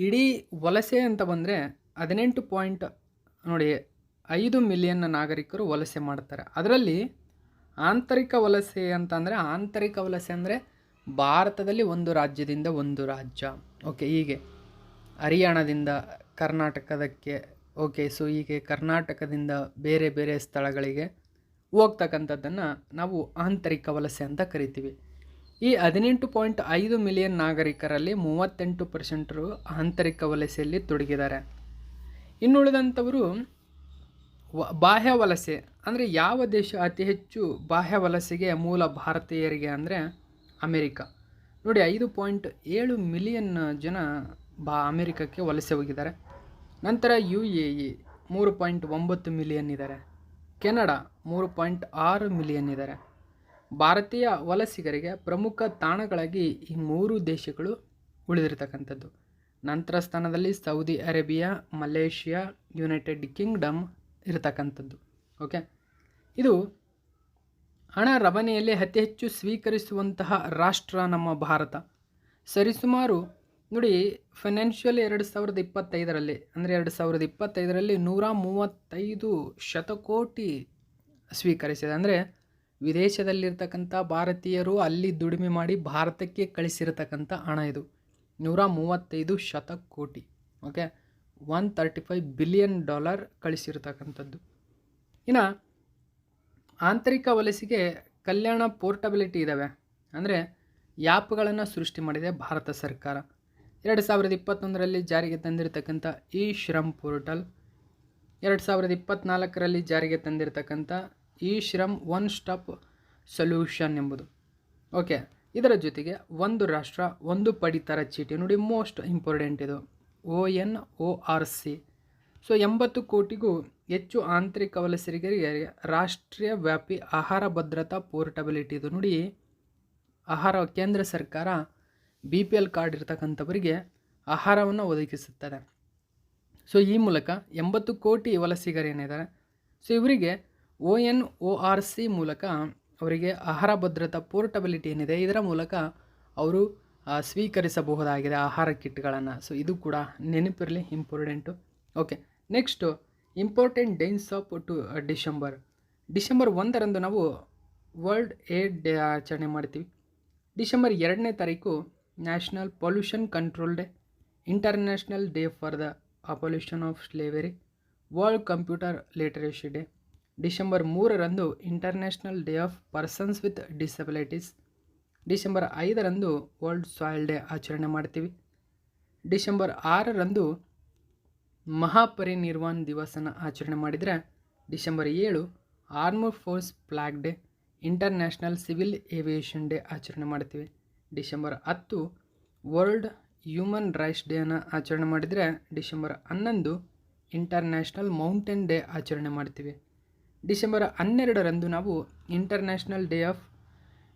ಇಡೀ ವಲಸೆ ಅಂತ ಬಂದರೆ 18.5 ಮಿಲಿಯನ್ ನಾಗರಿಕರು ವಲಸೆ ಮಾಡ್ತಾರೆ. ಅದರಲ್ಲಿ ಆಂತರಿಕ ವಲಸೆ ಅಂತಂದರೆ, ಆಂತರಿಕ ವಲಸೆ ಅಂದರೆ ಭಾರತದಲ್ಲಿ ಒಂದು ರಾಜ್ಯದಿಂದ ಒಂದು ರಾಜ್ಯ, ಓಕೆ, ಹೀಗೆ ಹರಿಯಾಣದಿಂದ ಕರ್ನಾಟಕದಕ್ಕೆ, ಓಕೆ, ಸೊ ಹೀಗೆ ಕರ್ನಾಟಕದಿಂದ ಬೇರೆ ಬೇರೆ ಸ್ಥಳಗಳಿಗೆ ಹೋಗ್ತಕ್ಕಂಥದ್ದನ್ನು ನಾವು ಆಂತರಿಕ ವಲಸೆ ಅಂತ ಕರಿತೀವಿ. ಈ 18.5 ಮಿಲಿಯನ್ ನಾಗರಿಕರಲ್ಲಿ 38% ಆಂತರಿಕ ವಲಸೆಯಲ್ಲಿ ತೊಡಗಿದ್ದಾರೆ. ಇನ್ನುಳಿದಂಥವರು ಬಾಹ್ಯ ವಲಸೆ ಅಂದರೆ ಯಾವ ದೇಶ ಅತಿ ಹೆಚ್ಚು ಬಾಹ್ಯ ವಲಸೆಗೆ ಮೂಲ ಭಾರತೀಯರಿಗೆ ಅಂದರೆ ಅಮೇರಿಕಾ. ನೋಡಿ, 5.7 ಮಿಲಿಯನ್ ಜನ ಅಮೇರಿಕಕ್ಕೆ ವಲಸೆ ಹೋಗಿದ್ದಾರೆ. ನಂತರ UAE 3.9 ಮಿಲಿಯನ್ ಇದ್ದಾರೆ. ಕೆನಡಾ 3.6 ಮಿಲಿಯನ್ ಇದ್ದಾರೆ. ಭಾರತೀಯ ವಲಸಿಗರಿಗೆ ಪ್ರಮುಖ ತಾಣಗಳಾಗಿ ಈ 3 ದೇಶಗಳು ಉಳಿದಿರತಕ್ಕಂಥದ್ದು. ನಂತರ ಸ್ಥಾನದಲ್ಲಿ Saudi Arabia, Malaysia, United Kingdom ಇರತಕ್ಕಂಥದ್ದು. ಓಕೆ, ಇದು ಹಣ ರವಾನೆಯಲ್ಲಿ ಅತಿ ಹೆಚ್ಚು ಸ್ವೀಕರಿಸುವಂತಹ ರಾಷ್ಟ್ರ ನಮ್ಮ ಭಾರತ. ಸರಿಸುಮಾರು ನೋಡಿ, ಫೈನಾನ್ಷಿಯಲ್ 2025ರಲ್ಲಿ ಅಂದರೆ 2025ರಲ್ಲಿ 135 ಶತಕೋಟಿ ಸ್ವೀಕರಿಸಿದೆ. ಅಂದರೆ ವಿದೇಶದಲ್ಲಿರ್ತಕ್ಕಂಥ ಭಾರತೀಯರು ಅಲ್ಲಿ ದುಡಿಮೆ ಮಾಡಿ ಭಾರತಕ್ಕೆ ಕಳಿಸಿರತಕ್ಕಂಥ ಹಣ ಇದು 135 ಶತಕೋಟಿ. ಓಕೆ, $135 ಬಿಲಿಯನ್ ಕಳಿಸಿರ್ತಕ್ಕಂಥದ್ದು. ಇನ್ನು ಆಂತರಿಕ ವಲಸೆಗೆ ಕಲ್ಯಾಣ ಪೋರ್ಟಬಿಲಿಟಿ ಇದ್ದಾವೆ. ಅಂದರೆ ಆ್ಯಪ್ಗಳನ್ನು ಸೃಷ್ಟಿ ಮಾಡಿದೆ ಭಾರತ ಸರ್ಕಾರ. 2021ರಲ್ಲಿ ಜಾರಿಗೆ ತಂದಿರತಕ್ಕಂಥ ಇ ಶ್ರಮ್ ಪೋರ್ಟಲ್, 2024ರಲ್ಲಿ ಜಾರಿಗೆ ತಂದಿರತಕ್ಕಂಥ e Shram one stop solution ಎಂಬುದು. ಓಕೆ, ಇದರ ಜೊತೆಗೆ ಒಂದು ರಾಷ್ಟ್ರ ಒಂದು ಪಡಿತರ ಚೀಟಿ. ನೋಡಿ, ಮೋಸ್ಟ್ ಇಂಪಾರ್ಟೆಂಟ್ ಇದು, ONORC. ಸೊ 80 ಕೋಟಿಗೂ ಹೆಚ್ಚು ಆಂತರಿಕ ವಲಸಿಗರಿಗೆ ರಾಷ್ಟ್ರೀಯ ವ್ಯಾಪಿ ಆಹಾರ ಭದ್ರತಾ ಪೋರ್ಟಬಿಲಿಟಿ. ಇದು ನೋಡಿ, ಆಹಾರ ಕೇಂದ್ರ ಸರ್ಕಾರ BPL ಕಾರ್ಡ್ ಇರ್ತಕ್ಕಂಥವರಿಗೆ ಆಹಾರವನ್ನು ಒದಗಿಸುತ್ತದೆ. ಸೊ ಈ ಮೂಲಕ 80 ಕೋಟಿ ವಲಸಿಗರೇನಿದ್ದಾರೆ, ಸೊ ಇವರಿಗೆ ONORC ಮೂಲಕ ಅವರಿಗೆ ಆಹಾರ ಭದ್ರತಾ ಪೋರ್ಟಬಿಲಿಟಿ ಏನಿದೆ, ಇದರ ಮೂಲಕ ಅವರು ಸ್ವೀಕರಿಸಬಹುದಾಗಿದೆ ಆಹಾರ ಕಿಟ್ಗಳನ್ನು. ಸೊ ಇದು ಕೂಡ ನೆನಪಿರಲಿ, important. Okay, next important days of December 1ರಂದು ನಾವು ವರ್ಲ್ಡ್ ಏಡ್ ಡೇ ಆಚರಣೆ ಮಾಡ್ತೀವಿ. ಡಿಸೆಂಬರ್ 2ನೇ ತಾರೀಕು national pollution control day, international day for the abolition of slavery, world computer literacy day. December 3ರಂದು international day of persons with disabilities. December 5ರಂದು world soil day ಆಚರಣೆ ಮಾಡ್ತೀವಿ. ಡಿಸೆಂಬರ್ 6ರಂದು ಮಹಾಪರಿನಿರ್ವಾಣ ದಿವಸನ ಆಚರಣೆ ಮಾಡಿದರೆ, December 7 armed force flag day, international civil aviation day ಆಚರಣೆ ಮಾಡ್ತೀವಿ. ಡಿಸೆಂಬರ್ 10 ವರ್ಲ್ಡ್ ಹ್ಯೂಮನ್ ರೈಟ್ಸ್ ಡೇನ ಆಚರಣೆ ಮಾಡಿದರೆ ಡಿಸೆಂಬರ್ 11 ಇಂಟರ್ನ್ಯಾಷನಲ್ ಮೌಂಟೇನ್ ಡೇ ಆಚರಣೆ ಮಾಡ್ತೀವಿ. ಡಿಸೆಂಬರ್ 12ರಂದು ನಾವು international day of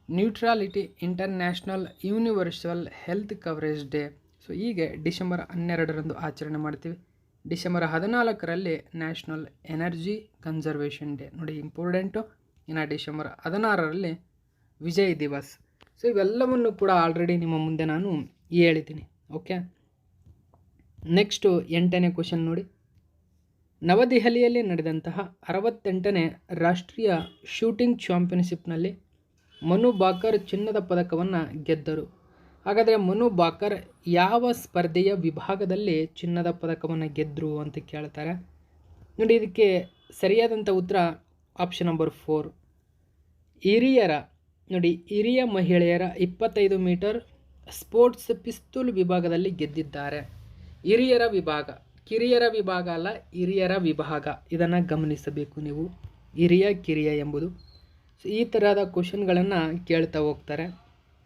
neutrality, international universal health coverage day. So ಹೀಗೆ ಡಿಸೆಂಬರ್ 12ರಂದು ಆಚರಣೆ ಮಾಡ್ತೀವಿ. ಡಿಸೆಂಬರ್ 14ರಲ್ಲಿ ನ್ಯಾಷನಲ್ ಎನರ್ಜಿ ಕನ್ಸರ್ವೇಷನ್ ಡೇ. ನೋಡಿ ಇಂಪಾರ್ಟೆಂಟು. ಇನ್ನು ಡಿಸೆಂಬರ್ 16ರಲ್ಲಿ ವಿಜಯ್ ದಿವಸ್. ಸೊ ಇವೆಲ್ಲವನ್ನು ಕೂಡ ಆಲ್ರೆಡಿ ನಿಮ್ಮ ಮುಂದೆ ನಾನು ಹೇಳಿದ್ದೀನಿ. ಓಕೆ, ನೆಕ್ಸ್ಟು 8ನೇ ಕ್ವಶನ್ ನೋಡಿ. ನವದೆಹಲಿಯಲ್ಲಿ ನಡೆದಂತಹ 68ನೇ ರಾಷ್ಟ್ರೀಯ ಶೂಟಿಂಗ್ ಚಾಂಪಿಯನ್ಶಿಪ್ನಲ್ಲಿ ಮನು ಬಾಕರ್ ಚಿನ್ನದ ಪದಕವನ್ನು ಗೆದ್ದರು. ಹಾಗಾದರೆ ಮನು ಬಾಕರ್ ಯಾವ ಸ್ಪರ್ಧೆಯ ವಿಭಾಗದಲ್ಲಿ ಚಿನ್ನದ ಪದಕವನ್ನು ಗೆದ್ದರು ಅಂತ ಕೇಳ್ತಾರೆ. ನೋಡಿ, ಇದಕ್ಕೆ ಸರಿಯಾದಂಥ ಉತ್ತರ ಆಪ್ಷನ್ ನಂಬರ್ 4, ಹಿರಿಯ ಮಹಿಳೆಯರ 25 ಮೀಟರ್ ಸ್ಪೋರ್ಟ್ಸ್ ಪಿಸ್ತೂಲ್ ವಿಭಾಗದಲ್ಲಿ ಗೆದ್ದಿದ್ದಾರೆ. ಹಿರಿಯರ ವಿಭಾಗ, ಕಿರಿಯರ ವಿಭಾಗ ಅಲ್ಲ, ಹಿರಿಯರ ವಿಭಾಗ. ಇದನ್ನು ಗಮನಿಸಬೇಕು ನೀವು, ಹಿರಿಯ ಕಿರಿಯ ಎಂಬುದು. ಸೊ ಈ ಥರದ ಕ್ವಶನ್ಗಳನ್ನು ಕೇಳ್ತಾ ಹೋಗ್ತಾರೆ.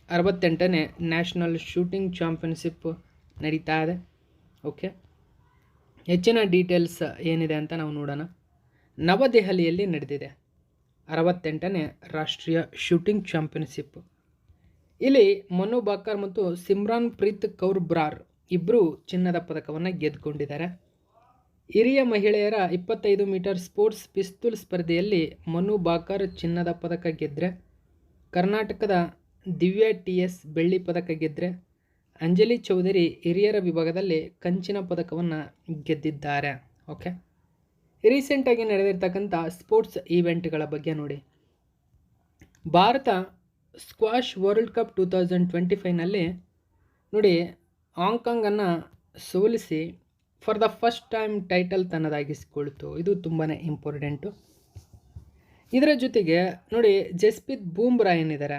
68ನೇ ನ್ಯಾಷನಲ್ ಶೂಟಿಂಗ್ ಚಾಂಪಿಯನ್ಶಿಪ್ ನಡೀತಾ ಇದೆ. ಓಕೆ, ಹೆಚ್ಚಿನ ಡೀಟೇಲ್ಸ್ ಏನಿದೆ ಅಂತ ನಾವು ನೋಡೋಣ. ನವದೆಹಲಿಯಲ್ಲಿ ನಡೆದಿದೆ 68ನೇ ರಾಷ್ಟ್ರೀಯ ಶೂಟಿಂಗ್ ಚಾಂಪಿಯನ್ಶಿಪ್. ಇಲ್ಲಿ ಮನು ಬಾಕರ್ ಮತ್ತು ಸಿಮ್ರಾನ್ ಪ್ರೀತ್ ಕೌರ್ ಬ್ರಾರ್ ಇಬ್ಬರು ಚಿನ್ನದ ಪದಕವನ್ನು ಗೆದ್ದುಕೊಂಡಿದ್ದಾರೆ. ಹಿರಿಯ ಮಹಿಳೆಯರ 25 ಮೀಟರ್ ಸ್ಪೋರ್ಟ್ಸ್ ಪಿಸ್ತೂಲ್ ಸ್ಪರ್ಧೆಯಲ್ಲಿ ಮನು ಬಾಕರ್ ಚಿನ್ನದ ಪದಕ ಗೆದ್ದರೆ, ಕರ್ನಾಟಕದ ದಿವ್ಯಾ TS ಬೆಳ್ಳಿ ಪದಕ ಗೆದ್ದರೆ, ಅಂಜಲಿ ಚೌಧರಿ ಹಿರಿಯರ ವಿಭಾಗದಲ್ಲಿ ಕಂಚಿನ ಪದಕವನ್ನು ಗೆದ್ದಿದ್ದಾರೆ. ಓಕೆ, ರೀಸೆಂಟಾಗಿ ನಡೆದಿರ್ತಕ್ಕಂಥ ಸ್ಪೋರ್ಟ್ಸ್ ಈವೆಂಟ್ಗಳ ಬಗ್ಗೆ ನೋಡಿ. ಭಾರತ ಸ್ಕ್ವಾಷ್ ವರ್ಲ್ಡ್ ಕಪ್ 2025ನಲ್ಲಿ ನೋಡಿ ಹಾಂಗ್ಕಾಂಗನ್ನು ಸೋಲಿಸಿ for the first time title ತನ್ನದಾಗಿಸಿಕೊಳ್ತು. ಇದು ತುಂಬಾ ಇಂಪಾರ್ಟೆಂಟು. ಇದರ ಜೊತೆಗೆ ನೋಡಿ, ಜಸ್ಪ್ರೀತ್ ಬೂಮ್ರಾ ಏನಿದ್ದಾರೆ,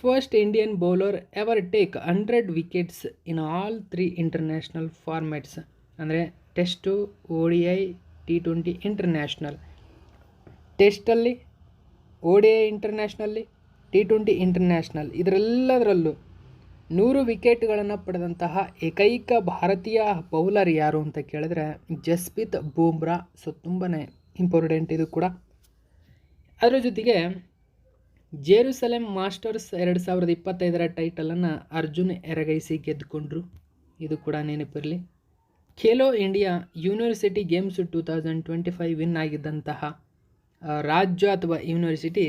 first Indian bowler ever take 100 wickets in all 3 international formats. ಅಂದರೆ ಟೆಸ್ಟು, ODI, T20 ಇಂಟರ್ನ್ಯಾಷನಲ್. ಟೆಸ್ಟಲ್ಲಿ, ODI ಇಂಟರ್ನ್ಯಾಷನಲ್ಲಿ, T20 ಇಂಟರ್ನ್ಯಾಷನಲ್, ಇದರೆಲ್ಲದರಲ್ಲೂ 100 ವಿಕೆಟ್ಗಳನ್ನು ಪಡೆದಂತಹ ಏಕೈಕ ಭಾರತೀಯ ಬೌಲರ್ ಯಾರು ಅಂತ ಕೇಳಿದ್ರೆ ಜಸ್ಪ್ರೀತ್ ಬೂಮ್ರಾ. ಸೊ ತುಂಬಾ ಇಂಪಾರ್ಟೆಂಟ್ ಇದು ಕೂಡ. ಅದರ ಜೊತೆಗೆ ಜೆರುಸಲೆಮ್ ಮಾಸ್ಟರ್ಸ್ 2025ರ ಟೈಟಲನ್ನು ಅರ್ಜುನ್ ಎರಗೈಸಿ ಗೆದ್ದುಕೊಂಡ್ರು. ಇದು ಕೂಡ ನೆನಪಿರಲಿ. Khelo India university games 2025 win ಆಗಿದ್ದಂತಹ ರಾಜ್ಯ ಅಥವಾ ಯೂನಿವರ್ಸಿಟಿ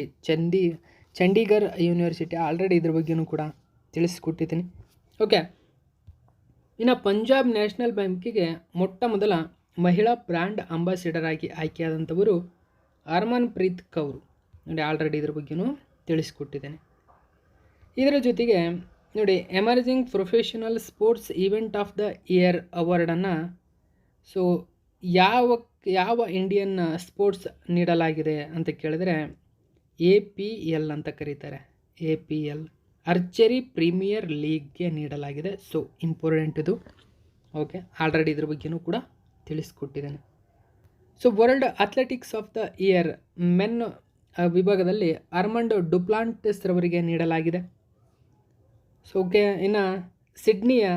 ಚಂಡೀಗಢ ಯೂನಿವರ್ಸಿಟಿ. ಆಲ್ರೆಡಿ ಇದ್ರ ಬಗ್ಗೆಯೂ ಕೂಡ ತಿಳಿಸ್ಕೊಟ್ಟಿದ್ದೀನಿ. ಓಕೆ, ಇನ್ನು ಪಂಜಾಬ್ ನ್ಯಾಷನಲ್ ಬ್ಯಾಂಕಿಗೆ ಮೊಟ್ಟ ಮೊದಲ ಮಹಿಳಾ ಬ್ರ್ಯಾಂಡ್ ಅಂಬಾಸಿಡರ್ ಆಗಿ ಆಯ್ಕೆಯಾದಂಥವರು ಹರ್ಮನ್ ಪ್ರೀತ್ ಕೌರ್. ನೋಡಿ, ಆಲ್ರೆಡಿ ಇದ್ರ ಬಗ್ಗೆಯೂ ತಿಳಿಸ್ಕೊಟ್ಟಿದ್ದೇನೆ. ಇದರ ಜೊತೆಗೆ ನೋಡಿ, emerging professional sports event of the year ಅವಾರ್ಡನ್ನು ಸೊ ಯಾವ ಇಂಡಿಯನ್ ಸ್ಪೋರ್ಟ್ಸ್ ನೀಡಲಾಗಿದೆ ಅಂತ ಕೇಳಿದರೆ APL ಅಂತ ಕರೀತಾರೆ. APL ಆರ್ಚರಿ ಪ್ರೀಮಿಯರ್ ಲೀಗ್ಗೆ ನೀಡಲಾಗಿದೆ. ಸೊ ಇಂಪಾರ್ಟೆಂಟ್ ಇದು. ಓಕೆ, ಆಲ್ರೆಡಿ ಇದ್ರ ಬಗ್ಗೆಯೂ ಕೂಡ ತಿಳಿಸ್ಕೊಟ್ಟಿದ್ದೇನೆ. So world athletics of the year men ವಿಭಾಗದಲ್ಲಿ ಅರ್ಮಂಡ್ ಡುಪ್ಲಾಂಟಿಸ್ ರವರಿಗೆ ನೀಡಲಾಗಿದೆ. ಸೊ ಓಕೆ, ಇನ್ನು ಸಿಡ್ನಿಯ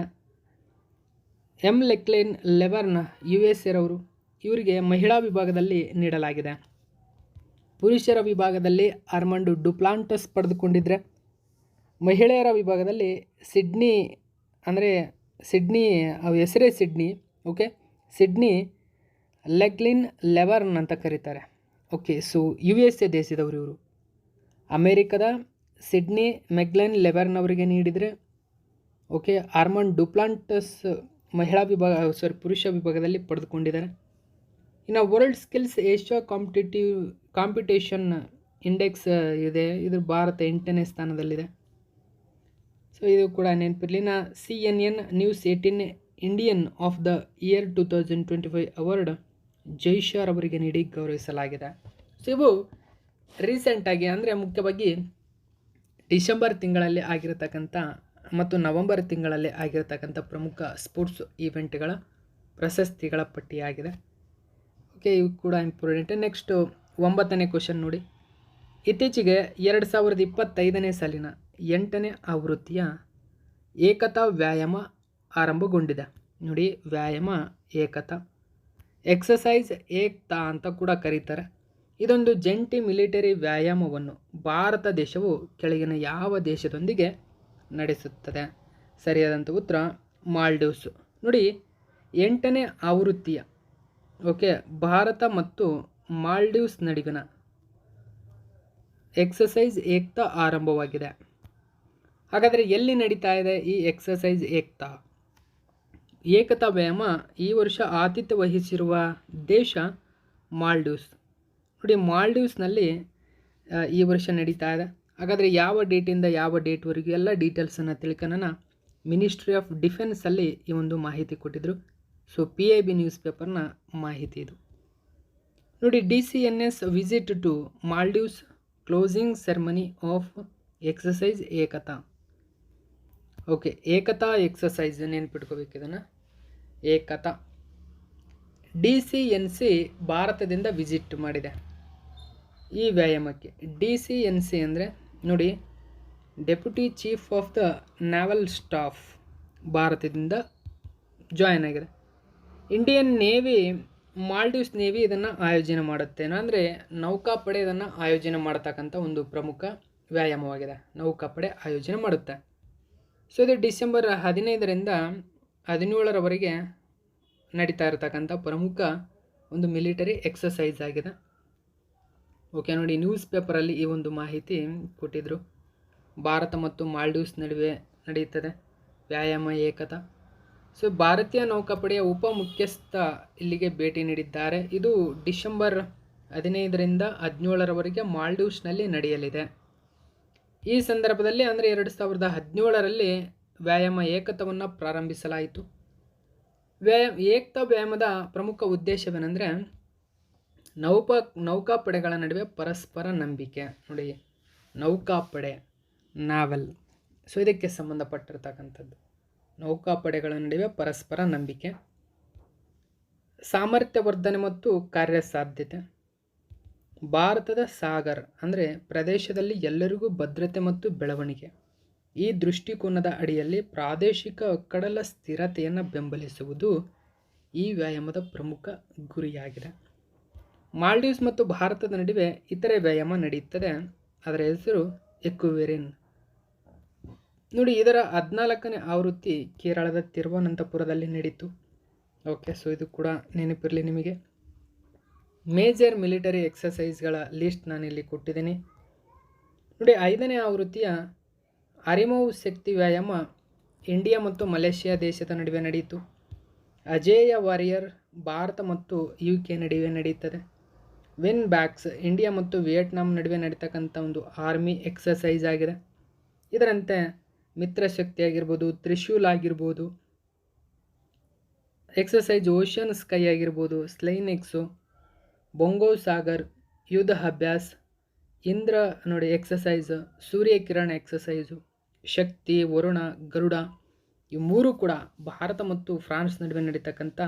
ಲೆಕ್ಲೇನ್ ಲೆವರ್ನ್ USA ರವರು, ಇವರಿಗೆ ಮಹಿಳಾ ವಿಭಾಗದಲ್ಲಿ ನೀಡಲಾಗಿದೆ. ಪುರುಷರ ವಿಭಾಗದಲ್ಲಿ ಅರ್ಮಂಡ್ ಡುಪ್ಲಾಂಟಸ್ ಪಡೆದುಕೊಂಡಿದ್ದರೆ, ಮಹಿಳೆಯರ ವಿಭಾಗದಲ್ಲಿ ಸಿಡ್ನಿ ಹೆಸರೇ ಸಿಡ್ನಿ. ಓಕೆ, ಸಿಡ್ನಿ ಲೆಗ್ಲಿನ್ ಲೆವರ್ನ್ ಅಂತ ಕರೀತಾರೆ. ಓಕೆ, ಸೊ USA ದೇಶದವರು ಇವರು. ಅಮೇರಿಕದ ಸಿಡ್ನಿ ಮೆಗ್ಲೆನ್ ಲೆವರ್ನ್ ಅವರಿಗೆ ನೀಡಿದರೆ, ಓಕೆ, ಆರ್ಮಂಡ್ ಡುಪ್ಲಾಂಟಸ್ ಪುರುಷ ವಿಭಾಗದಲ್ಲಿ ಪಡೆದುಕೊಂಡಿದ್ದಾರೆ. ಇನ್ನು world skills Asia competition index ಇದೆ, ಇದು ಭಾರತ 8ನೇ ಸ್ಥಾನದಲ್ಲಿದೆ. ಸೊ ಇದು ಕೂಡ ನೆನಪಿರಲಿ. ನಾ CNN news 18 Indian of the year 2025 award ಜೈಶಾರ್ ಅವರಿಗೆ ನೀಡಿ ಗೌರವಿಸಲಾಗಿದೆ. ಸೊ ಇವು ರೀಸೆಂಟಾಗಿ, ಅಂದರೆ ಮುಖ್ಯವಾಗಿ ಡಿಸೆಂಬರ್ ತಿಂಗಳಲ್ಲಿ ಆಗಿರತಕ್ಕಂಥ ಮತ್ತು ನವೆಂಬರ್ ತಿಂಗಳಲ್ಲಿ ಆಗಿರತಕ್ಕಂಥ ಪ್ರಮುಖ ಸ್ಪೋರ್ಟ್ಸ್ ಈವೆಂಟ್ಗಳ ಪ್ರಶಸ್ತಿಗಳ ಪಟ್ಟಿಯಾಗಿದೆ. ಓಕೆ, ಇವು ಕೂಡ ಇಂಪಾರ್ಟೆಂಟ್. ನೆಕ್ಸ್ಟು 9ನೇ ಕ್ವಶನ್ ನೋಡಿ. ಇತ್ತೀಚೆಗೆ 2025ನೇ ಸಾಲಿನ 8ನೇ ಆವೃತ್ತಿಯ ಏಕತಾ ವ್ಯಾಯಾಮ ಆರಂಭಗೊಂಡಿದೆ. ನೋಡಿ, ವ್ಯಾಯಾಮ ಏಕತಾ, ಎಕ್ಸಸೈಸ್ ಏಕ್ತಾ ಅಂತ ಕೂಡ ಕರೀತಾರೆ. ಇದೊಂದು ಜಂಟಿ ಮಿಲಿಟರಿ ವ್ಯಾಯಾಮವನ್ನು ಭಾರತ ದೇಶವು ಕೆಳಗಿನ ಯಾವ ದೇಶದೊಂದಿಗೆ ನಡೆಸುತ್ತದೆ? ಸರಿಯಾದಂಥ ಉತ್ತರ ಮಾಲ್ಡೀವ್ಸ್. ನೋಡಿ, 8ನೇ ಆವೃತ್ತಿಯ ಭಾರತ ಮತ್ತು ಮಾಲ್ಡೀವ್ಸ್ ನಡುವಿನ ಎಕ್ಸಸೈಸ್ ಏಕ್ತಾ ಆರಂಭವಾಗಿದೆ. ಹಾಗಾದರೆ ಎಲ್ಲಿ ನಡೀತಾ ಇದೆ ಈ ಎಕ್ಸಸೈಸ್ ಏಕ್ತಾ? ಏಕತಾ ವ್ಯಾಯಾಮ ಈ ವರ್ಷ ಆತಿಥ್ಯ ವಹಿಸಿರುವ ದೇಶ ಮಾಲ್ಡೀವ್ಸ್. ನೋಡಿ, ಮಾಲ್ಡೀವ್ಸ್ನಲ್ಲಿ ಈ ವರ್ಷ ನಡೀತಾ ಇದೆ. ಹಾಗಾದರೆ ಯಾವ ಡೇಟಿಂದ ಯಾವ ಡೇಟ್ವರೆಗೂ ಎಲ್ಲ ಡೀಟೇಲ್ಸನ್ನು ತಿಳ್ಕೊಳ್ಳೋಣ. ಮಿನಿಸ್ಟ್ರಿ ಆಫ್ ಡಿಫೆನ್ಸಲ್ಲಿ ಈ ಒಂದು ಮಾಹಿತಿ ಕೊಟ್ಟಿದ್ದರು. ಸೊ PIB ನ್ಯೂಸ್ ಪೇಪರ್ನ ಮಾಹಿತಿ ಇದು. ನೋಡಿ, DCNS visit to Maldives, closing ceremony of exercise Ekata. Ekata exercise ನೆನ್ಪಿಟ್ಕೋಬೇಕು ಇದನ್ನು. ಏಕತಾ DCNC ಭಾರತದಿಂದ ವಿಸಿಟ್ ಮಾಡಿದೆ ಈ ವ್ಯಾಯಾಮಕ್ಕೆ. DCNC ಅಂದರೆ ನೋಡಿ, deputy chief of the ನ್ಯಾವಲ್ staff ಭಾರತದಿಂದ ಜಾಯ್ನ್ ಆಗಿದೆ. ಇಂಡಿಯನ್ ನೇವಿ, ಮಾಲ್ಡೀವ್ಸ್ ನೇವಿ ಇದನ್ನು ಆಯೋಜನೆ ಮಾಡುತ್ತೆ. ಅಂದರೆ ನೌಕಾಪಡೆ ಇದನ್ನು ಆಯೋಜನೆ ಮಾಡತಕ್ಕಂಥ ಒಂದು ಪ್ರಮುಖ ವ್ಯಾಯಾಮವಾಗಿದೆ. ನೌಕಾಪಡೆ ಆಯೋಜನೆ ಮಾಡುತ್ತೆ. ಸೊ ಇದು ಡಿಸೆಂಬರ್ 15ರಿಂದ 17ರವರೆಗೆ ನಡೀತಾ ಇರತಕ್ಕಂಥ ಪ್ರಮುಖ ಒಂದು ಮಿಲಿಟರಿ ಎಕ್ಸಸೈಸ್ ಆಗಿದೆ. ನೋಡಿ, ನ್ಯೂಸ್ ಪೇಪರಲ್ಲಿ ಈ ಒಂದು ಮಾಹಿತಿ ಕೊಟ್ಟಿದ್ದರು. ಭಾರತ ಮತ್ತು ಮಾಲ್ಡೀವ್ಸ್ ನಡುವೆ ನಡೆಯುತ್ತದೆ ವ್ಯಾಯಾಮ ಏಕತಾ. ಸೊ ಭಾರತೀಯ ನೌಕಾಪಡೆಯ ಉಪ ಮುಖ್ಯಸ್ಥ ಇಲ್ಲಿಗೆ ಭೇಟಿ ನೀಡಿದ್ದಾರೆ. ಇದು ಡಿಸೆಂಬರ್ 15ರಿಂದ 17ರವರೆಗೆ ಮಾಲ್ಡೀವ್ಸ್ನಲ್ಲಿ ನಡೆಯಲಿದೆ. ಈ ಸಂದರ್ಭದಲ್ಲಿ ಅಂದರೆ 2017ರಲ್ಲಿ ವ್ಯಾಯಾಮ ಏಕತಾವನ್ನು ಪ್ರಾರಂಭಿಸಲಾಯಿತು. ಏಕತಾ ವ್ಯಾಯಾಮದ ಪ್ರಮುಖ ಉದ್ದೇಶವೇನೆಂದರೆ ನೌಕಾಪಡೆಗಳ ನಡುವೆ ಪರಸ್ಪರ ನಂಬಿಕೆ. ನೋಡಿ, ನೌಕಾಪಡೆ, ನಾವೆಲ್, ಸೊ ಇದಕ್ಕೆ ಸಂಬಂಧಪಟ್ಟಿರ್ತಕ್ಕಂಥದ್ದು. ನೌಕಾಪಡೆಗಳ ನಡುವೆ ಪರಸ್ಪರ ನಂಬಿಕೆ, ಸಾಮರ್ಥ್ಯ ವರ್ಧನೆ ಮತ್ತು ಕಾರ್ಯಸಾಧ್ಯತೆ, ಭಾರತದ ಸಾಗರ್ ಅಂದರೆ ಪ್ರದೇಶದಲ್ಲಿ ಎಲ್ಲರಿಗೂ ಭದ್ರತೆ ಮತ್ತು ಬೆಳವಣಿಗೆ. ಈ ದೃಷ್ಟಿಕೋನದ ಅಡಿಯಲ್ಲಿ ಪ್ರಾದೇಶಿಕ ಕಡಲ ಸ್ಥಿರತೆಯನ್ನು ಬೆಂಬಲಿಸುವುದು ಈ ವ್ಯಾಯಾಮದ ಪ್ರಮುಖ ಗುರಿಯಾಗಿದೆ. ಮಾಲ್ಡೀವ್ಸ್ ಮತ್ತು ಭಾರತದ ನಡುವೆ ಇತರೆ ವ್ಯಾಯಾಮ ನಡೆಯುತ್ತದೆ. ಅದರ ಹೆಸರು ಎಕ್ಯುವೆರಿನ್. ನೋಡಿ, ಇದರ 14ನೇ ಆವೃತ್ತಿ ಕೇರಳದ ತಿರುವನಂತಪುರದಲ್ಲಿ ನಡೀತು. ಸೊ ಇದು ಕೂಡ ನೆನಪಿರಲಿ ನಿಮಗೆ. ಮೇಜರ್ ಮಿಲಿಟರಿ ಎಕ್ಸಸೈಸ್ಗಳ ಲಿಸ್ಟ್ ನಾನಿಲ್ಲಿ ಕೊಟ್ಟಿದ್ದೀನಿ. ನೋಡಿ, 5ನೇ ಆವೃತ್ತಿಯ ಅರಿಮೌ ಶಕ್ತಿ ವ್ಯಾಯಾಮ ಇಂಡಿಯಾ ಮತ್ತು ಮಲೇಷ್ಯಾ ದೇಶದ ನಡುವೆ ನಡೆಯಿತು. ಅಜೇಯ ವಾರಿಯರ್ ಭಾರತ ಮತ್ತು UK ನಡುವೆ ನಡೆಯುತ್ತದೆ. ವಿನ್ ಬ್ಯಾಕ್ಸ್ ಇಂಡಿಯಾ ಮತ್ತು ವಿಯೆಟ್ನಾಂ ನಡುವೆ ನಡೀತಕ್ಕಂಥ ಒಂದು ಆರ್ಮಿ ಎಕ್ಸಸೈಸ್ ಆಗಿದೆ. ಇದರಂತೆ ಮಿತ್ರಶಕ್ತಿ ಆಗಿರ್ಬೋದು, ತ್ರಿಶೂಲ್ ಆಗಿರ್ಬೋದು, ಎಕ್ಸಸೈಸ್ ಓಷನ್ ಸ್ಕೈ ಆಗಿರ್ಬೋದು, ಸ್ಲೈನ್ ಎಕ್ಸು, ಬೊಂಗೋ ಸಾಗರ್, ಯುದ್ಧ ಅಭ್ಯಾಸ, ಇಂದ್ರ ನೋಡಿ ಎಕ್ಸಸೈಸ್, ಸೂರ್ಯಕಿರಣ ಎಕ್ಸಸೈಸು, ಶಕ್ತಿ, ವರುಣ, ಗರುಡ, ಇವು ಮೂರು ಕೂಡ ಭಾರತ ಮತ್ತು ಫ್ರಾನ್ಸ್ ನಡುವೆ ನಡೀತಕ್ಕಂಥ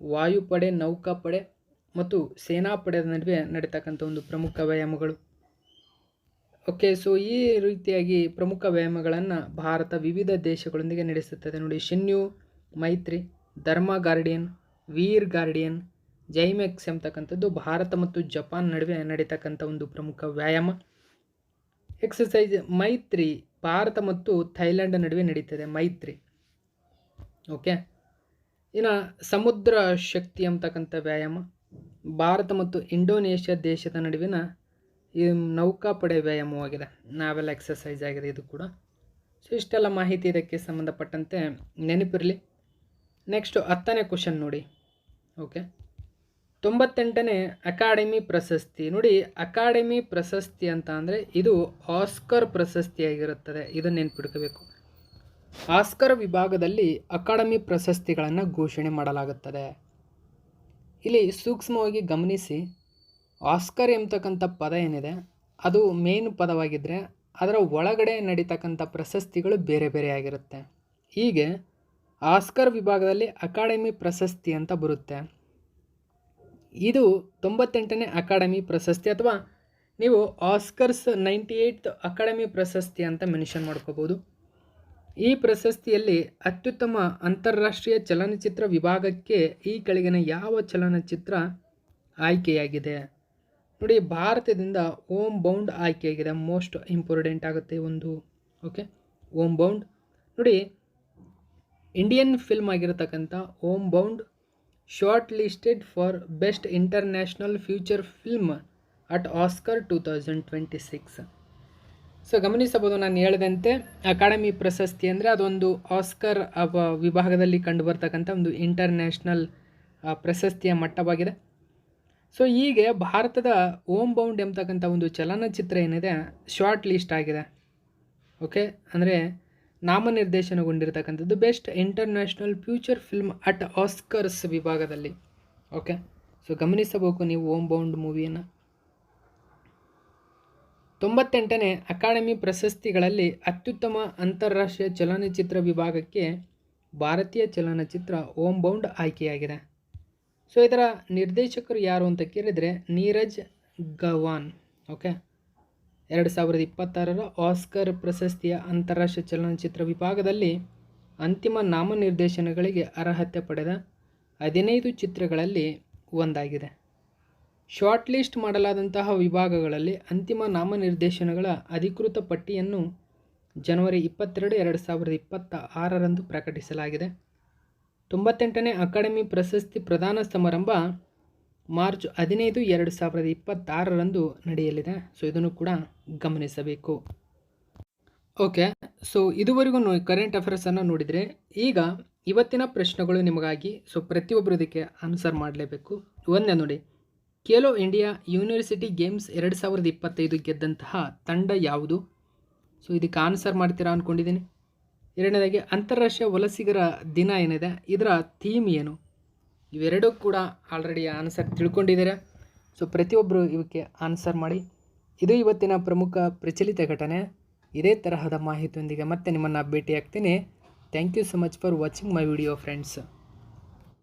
ವಾಯುಪಡೆ, ನೌಕಾಪಡೆ ಮತ್ತು ಸೇನಾಪಡೆಯ ನಡುವೆ ನಡೀತಕ್ಕಂಥ ಒಂದು ಪ್ರಮುಖ ವ್ಯಾಯಾಮಗಳು. ಸೊ ಈ ರೀತಿಯಾಗಿ ಪ್ರಮುಖ ವ್ಯಾಯಾಮಗಳನ್ನು ಭಾರತ ವಿವಿಧ ದೇಶಗಳೊಂದಿಗೆ ನಡೆಸುತ್ತದೆ. ನೋಡಿ, ಶಿನ್ಯು, ಮೈತ್ರಿ, ಧರ್ಮ ಗಾರ್ಡಿಯನ್, ವೀರ್ ಗಾರ್ಡಿಯನ್, ಜೈಮೆಕ್ಸ್ ಎಂಬತಕ್ಕಂಥದ್ದು ಭಾರತ ಮತ್ತು ಜಪಾನ್ ನಡುವೆ ನಡೀತಕ್ಕಂಥ ಒಂದು ಪ್ರಮುಖ ವ್ಯಾಯಾಮ. ಎಕ್ಸಸೈಸ್ ಮೈತ್ರಿ ಭಾರತ ಮತ್ತು ಥೈಲ್ಯಾಂಡ್ ನಡುವೆ ನಡೀತದೆ, ಮೈತ್ರಿ. ಇನ್ನು ಸಮುದ್ರ ಶಕ್ತಿ ಎಂಬತಕ್ಕಂಥ ವ್ಯಾಯಾಮ ಭಾರತ ಮತ್ತು ಇಂಡೋನೇಷ್ಯಾ ದೇಶದ ನಡುವಿನ ಈ ನೌಕಾಪಡೆ ವ್ಯಾಯಾಮವಾಗಿದೆ, ನಾವೆಲ್ ಎಕ್ಸಸೈಸ್ ಆಗಿದೆ ಇದು ಕೂಡ. ಸೊ ಇಷ್ಟೆಲ್ಲ ಮಾಹಿತಿ ಇದಕ್ಕೆ ಸಂಬಂಧಪಟ್ಟಂತೆ ನೆನಪಿರಲಿ. ನೆಕ್ಸ್ಟ್ 10ನೇ ಕ್ವಶನ್ ನೋಡಿ. 98ನೇ ಅಕಾಡೆಮಿ ಪ್ರಶಸ್ತಿ. ನೋಡಿ, ಅಕಾಡೆಮಿ ಪ್ರಶಸ್ತಿ ಅಂತ ಅಂದರೆ ಇದು ಆಸ್ಕರ್ ಪ್ರಶಸ್ತಿಯಾಗಿರುತ್ತದೆ, ಇದನ್ನು ನೆನ್ಪಿಡ್ಕೋಬೇಕು. ಆಸ್ಕರ್ ವಿಭಾಗದಲ್ಲಿ ಅಕಾಡೆಮಿ ಪ್ರಶಸ್ತಿಗಳನ್ನು ಘೋಷಣೆ ಮಾಡಲಾಗುತ್ತದೆ. ಇಲ್ಲಿ ಸೂಕ್ಷ್ಮವಾಗಿ ಗಮನಿಸಿ, ಆಸ್ಕರ್ ಎಂಬತಕ್ಕಂಥ ಪದ ಏನಿದೆ ಅದು ಮೇನ್ ಪದವಾಗಿದ್ದರೆ ಅದರ ಒಳಗಡೆ ನಡೀತಕ್ಕಂಥ ಪ್ರಶಸ್ತಿಗಳು ಬೇರೆ ಬೇರೆ ಆಗಿರುತ್ತೆ. ಹೀಗೆ ಆಸ್ಕರ್ ವಿಭಾಗದಲ್ಲಿ ಅಕಾಡೆಮಿ ಪ್ರಶಸ್ತಿ ಅಂತ ಬರುತ್ತೆ. ಇದು 98ನೇ ಅಕಾಡೆಮಿ ಪ್ರಶಸ್ತಿ, ಅಥವಾ ನೀವು ಆಸ್ಕರ್ಸ್ 98th ಅಕಾಡೆಮಿ ಪ್ರಶಸ್ತಿ ಅಂತ ಮೆನ್ಷನ್ ಮಾಡ್ಕೋಬೋದು. ಈ ಪ್ರಶಸ್ತಿಯಲ್ಲಿ ಅತ್ಯುತ್ತಮ ಅಂತಾರಾಷ್ಟ್ರೀಯ ಚಲನಚಿತ್ರ ವಿಭಾಗಕ್ಕೆ ಈ ಕೆಳಗಿನ ಯಾವ ಚಲನಚಿತ್ರ ಆಯ್ಕೆಯಾಗಿದೆ? ನೋಡಿ, ಭಾರತದಿಂದ ಓಮ್ ಬೌಂಡ್ ಆಯ್ಕೆಯಾಗಿದೆ. ಮೋಸ್ಟ್ ಇಂಪಾರ್ಟೆಂಟ್ ಆಗುತ್ತೆ ಒಂದು. ಓಕೆ, ಓಮ್ ಬೌಂಡ್ ನೋಡಿ, ಇಂಡಿಯನ್ ಫಿಲ್ಮ್ ಆಗಿರತಕ್ಕಂಥ Homebound short listed for best international future film at Oscar 2026. So ಗಮನಿಸಬಹುದು, ನಾನು ಹೇಳಿದಂತೆ ಅಕಾಡೆಮಿ ಪ್ರಶಸ್ತಿ ಅಂದರೆ ಅದೊಂದು ಆಸ್ಕರ್ ವಿಭಾಗದಲ್ಲಿ ಕಂಡುಬರ್ತಕ್ಕಂಥ ಒಂದು ಇಂಟರ್ನ್ಯಾಷನಲ್ ಪ್ರಶಸ್ತಿಯ ಮಟ್ಟವಾಗಿದೆ. ಸೊ ಹೀಗೆ ಭಾರತದ ಓಮ್ ಬೌಂಡ್ ಎಂಬತಕ್ಕಂಥ ಒಂದು ಚಲನಚಿತ್ರ ಏನಿದೆ ಶಾರ್ಟ್ ಲಿಸ್ಟ್ ಆಗಿದೆ. ಓಕೆ, ಅಂದರೆ ನಾಮನಿರ್ದೇಶನಗೊಂಡಿರ್ತಕ್ಕಂಥದ್ದು best international future film at Oscars ವಿಭಾಗದಲ್ಲಿ. ಓಕೆ, ಸೊ ಗಮನಿಸಬೇಕು ನೀವು ಓಮ್ ಬೌಂಡ್ ಮೂವಿಯನ್ನು. 98ನೇ ಅಕಾಡೆಮಿ ಪ್ರಶಸ್ತಿಗಳಲ್ಲಿ ಅತ್ಯುತ್ತಮ ಅಂತಾರಾಷ್ಟ್ರೀಯ ಚಲನಚಿತ್ರ ವಿಭಾಗಕ್ಕೆ ಭಾರತೀಯ ಚಲನಚಿತ್ರ ಓಮ್ ಬೌಂಡ್ ಆಯ್ಕೆಯಾಗಿದೆ. ಸೊ ಇದರ ನಿರ್ದೇಶಕರು ಯಾರು ಅಂತ ಕೇಳಿದರೆ ನೀರಜ್ ಗವಾನ್. ಓಕೆ, 2026ರ ಆಸ್ಕರ್ ಪ್ರಶಸ್ತಿಯ ಅಂತಾರಾಷ್ಟ್ರೀಯ ಚಲನಚಿತ್ರ ವಿಭಾಗದಲ್ಲಿ ಅಂತಿಮ ನಾಮನಿರ್ದೇಶನಗಳಿಗೆ ಅರ್ಹತೆ ಪಡೆದ 15 ಚಿತ್ರಗಳಲ್ಲಿ ಒಂದಾಗಿದೆ. ಶಾರ್ಟ್ ಲಿಸ್ಟ್ ಮಾಡಲಾದಂತಹ ವಿಭಾಗಗಳಲ್ಲಿ ಅಂತಿಮ ನಾಮನಿರ್ದೇಶನಗಳ ಅಧಿಕೃತ ಪಟ್ಟಿಯನ್ನು ಜನವರಿ 22, 2026ರಂದು ಪ್ರಕಟಿಸಲಾಗಿದೆ. 98ನೇ ಅಕಾಡೆಮಿ ಪ್ರಶಸ್ತಿ ಪ್ರದಾನ ಸಮಾರಂಭ ಮಾರ್ಚ್ 15, 2026ರಂದು ನಡೆಯಲಿದೆ. ಸೊ ಇದನ್ನು ಕೂಡ ಗಮನಿಸಬೇಕು. ಓಕೆ, ಸೊ ಇದುವರೆಗೂ ಕರೆಂಟ್ ಅಫೇರ್ಸನ್ನು ನೋಡಿದರೆ ಈಗ ಇವತ್ತಿನ ಪ್ರಶ್ನೆಗಳು ನಿಮಗಾಗಿ. ಸೊ ಪ್ರತಿಯೊಬ್ಬರು ಇದಕ್ಕೆ ಆನ್ಸರ್ ಮಾಡಲೇಬೇಕು. ಒಂದೇ ನೋಡಿ, ಖೇಲೋ ಇಂಡಿಯಾ ಯೂನಿವರ್ಸಿಟಿ ಗೇಮ್ಸ್ 2025 ಗೆದ್ದಂತಹ ತಂಡ ಯಾವುದು? ಸೊ ಇದಕ್ಕೆ ಆನ್ಸರ್ ಮಾಡ್ತೀರಾ ಅಂದ್ಕೊಂಡಿದ್ದೀನಿ. ಎರಡನೇದಾಗಿ, ಅಂತಾರಾಷ್ಟ್ರೀಯ ವಲಸಿಗರ ದಿನ ಏನಿದೆ ಇದರ ಥೀಮ್ ಏನು? ಇವೆರಡೂ ಕೂಡ ಆಲ್ರೆಡಿ ಆನ್ಸರ್ ತಿಳ್ಕೊಂಡಿದ್ದೀರಾ. ಸೊ ಪ್ರತಿಯೊಬ್ಬರು ಇವಕ್ಕೆ ಆನ್ಸರ್ ಮಾಡಿ. ಇದು ಇವತ್ತಿನ ಪ್ರಮುಖ ಪ್ರಚಲಿತ ಘಟನೆ. ಇದೇ ತರಹದ ಮಾಹಿತಿಯೊಂದಿಗೆ ಮತ್ತೆ ನಿಮ್ಮನ್ನು ಭೇಟಿ ಆಗ್ತೀನಿ. Thank you so much for watching my video friends.